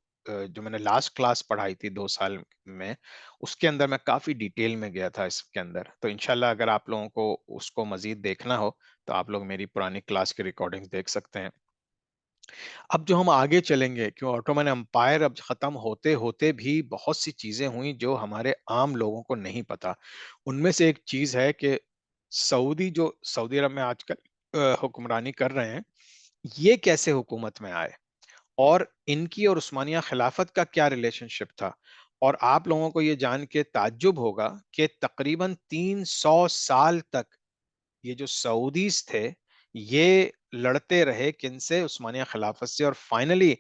میں نے لاسٹ کلاس پڑھائی تھی 2 سال میں اس کے اندر میں کافی ڈیٹیل میں گیا تھا اس کے اندر. تو انشاءاللہ اگر آپ لوگوں کو اس کو مزید دیکھنا ہو تو آپ لوگ میری پرانی کلاس کی ریکارڈنگ دیکھ سکتے ہیں. اب جو ہم آگے چلیں گے کیوں آٹومن امپائر اب ختم ہوتے ہوتے بھی بہت سی چیزیں ہوئیں جو ہمارے عام لوگوں کو نہیں پتا. ان میں سے ایک چیز ہے کہ سعودی عرب میں آج کل حکمرانی کر رہے ہیں یہ کیسے حکومت میں آئے اور ان کی اور عثمانیہ خلافت کا کیا ریلیشن شپ تھا. اور آپ لوگوں کو یہ جان کے تعجب ہوگا کہ تقریباً 300 سال تک یہ جو سعودیز تھے یہ لڑتے رہے کن سے عثمانیہ خلافت سے. اور فائنلی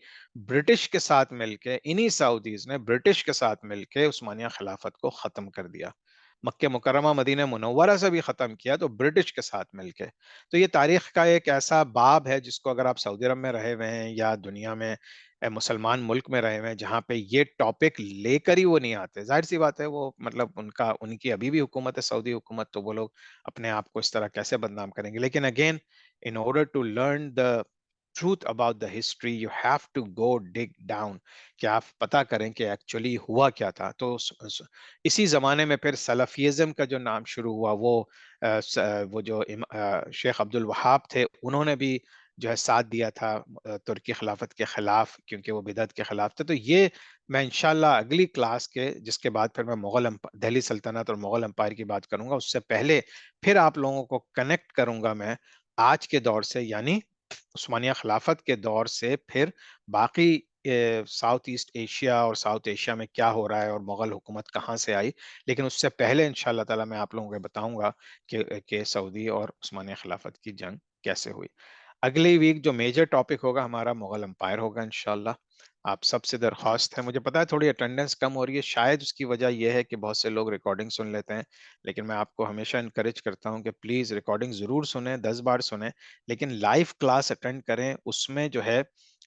برٹش کے ساتھ مل کے انہی سعودیز نے برٹش کے ساتھ مل کے عثمانیہ خلافت کو ختم کر دیا. مکہ مکرمہ مدینہ منورہ سے بھی ختم کیا تو برٹش کے ساتھ مل کے. تو یہ تاریخ کا ایک ایسا باب ہے جس کو اگر آپ سعودی عرب میں رہے ہوئے ہیں یا دنیا میں مسلمان ملک میں رہے ہوئے ہیں جہاں پہ یہ ٹاپک لے کر ہی وہ نہیں آتے. ظاہر سی بات ہے وہ مطلب ان کی ابھی بھی حکومت ہے سعودی حکومت تو وہ لوگ اپنے آپ کو اس طرح کیسے بدنام کریں گے. لیکن again in order to learn the truth about the history you have to go dig down کہ آپ پتا کریں کہ ایکچولی ہوا کیا تھا. تو اسی زمانے میں پھر سلفیزم کا جو نام شروع ہوا وہ جو شیخ عبد الوہاب تھے انہوں نے بھی جو ہے ساتھ دیا تھا ترکی خلافت کے خلاف کیونکہ وہ بدعت کے خلاف تھے. تو یہ میں انشاءاللہ اگلی کلاس کے جس کے بعد پھر میں دہلی سلطنت اور مغل امپائر کی بات کروں گا اس سے پہلے پھر آپ لوگوں کو کنیکٹ کروں گا میں آج کے دور سے یعنی عثمانیہ خلافت کے دور سے پھر باقی ساؤتھ ایسٹ ایشیا اور ساؤتھ ایشیا میں کیا ہو رہا ہے اور مغل حکومت کہاں سے آئی. لیکن اس سے پہلے انشاءاللہ تعالی میں آپ لوگوں کو بتاؤں گا کہ سعودی اور عثمانیہ خلافت کی جنگ کیسے ہوئی. اگلی ویک جو میجر ٹاپک ہوگا ہمارا مغل امپائر ہوگا انشاءاللہ. آپ سب سے درخواست ہے مجھے پتا ہے تھوڑی اٹینڈنس کم ہو رہی ہے شاید اس کی وجہ یہ ہے کہ بہت سے لوگ ریکارڈنگ سن لیتے ہیں لیکن میں آپ کو ہمیشہ انکریج کرتا ہوں کہ پلیز ریکارڈنگ ضرور سنیں 10 بار سنیں لیکن لائیو کلاس اٹینڈ کریں. اس میں جو ہے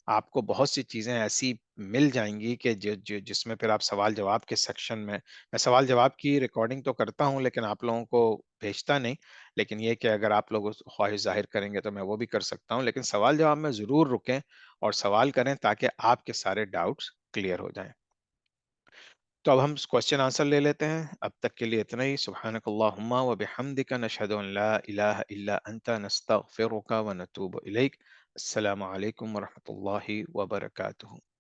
آپ کو بہت سی چیزیں ایسی مل جائیں گی کہ جس میں پھر آپ سوال جواب کے سیکشن میں سوال جواب کی ریکارڈنگ تو کرتا ہوں لیکن آپ لوگوں کو بھیجتا نہیں. لیکن یہ کہ اگر آپ لوگ خواہش ظاہر کریں گے تو میں وہ بھی کر سکتا ہوں لیکن سوال جواب میں ضرور رکیں اور سوال کریں تاکہ آپ کے سارے ڈاؤٹس کلیئر ہو جائیں. تو اب ہم کوشچن آنسر لے لیتے ہیں. اب تک کے لیے اتنا ہی. سبحانک اللہم و بحمدک نشہد ان لا الہ الا انت نستغفرک و نتوب الیک. السلام علیکم ورحمۃ اللہ وبرکاتہ.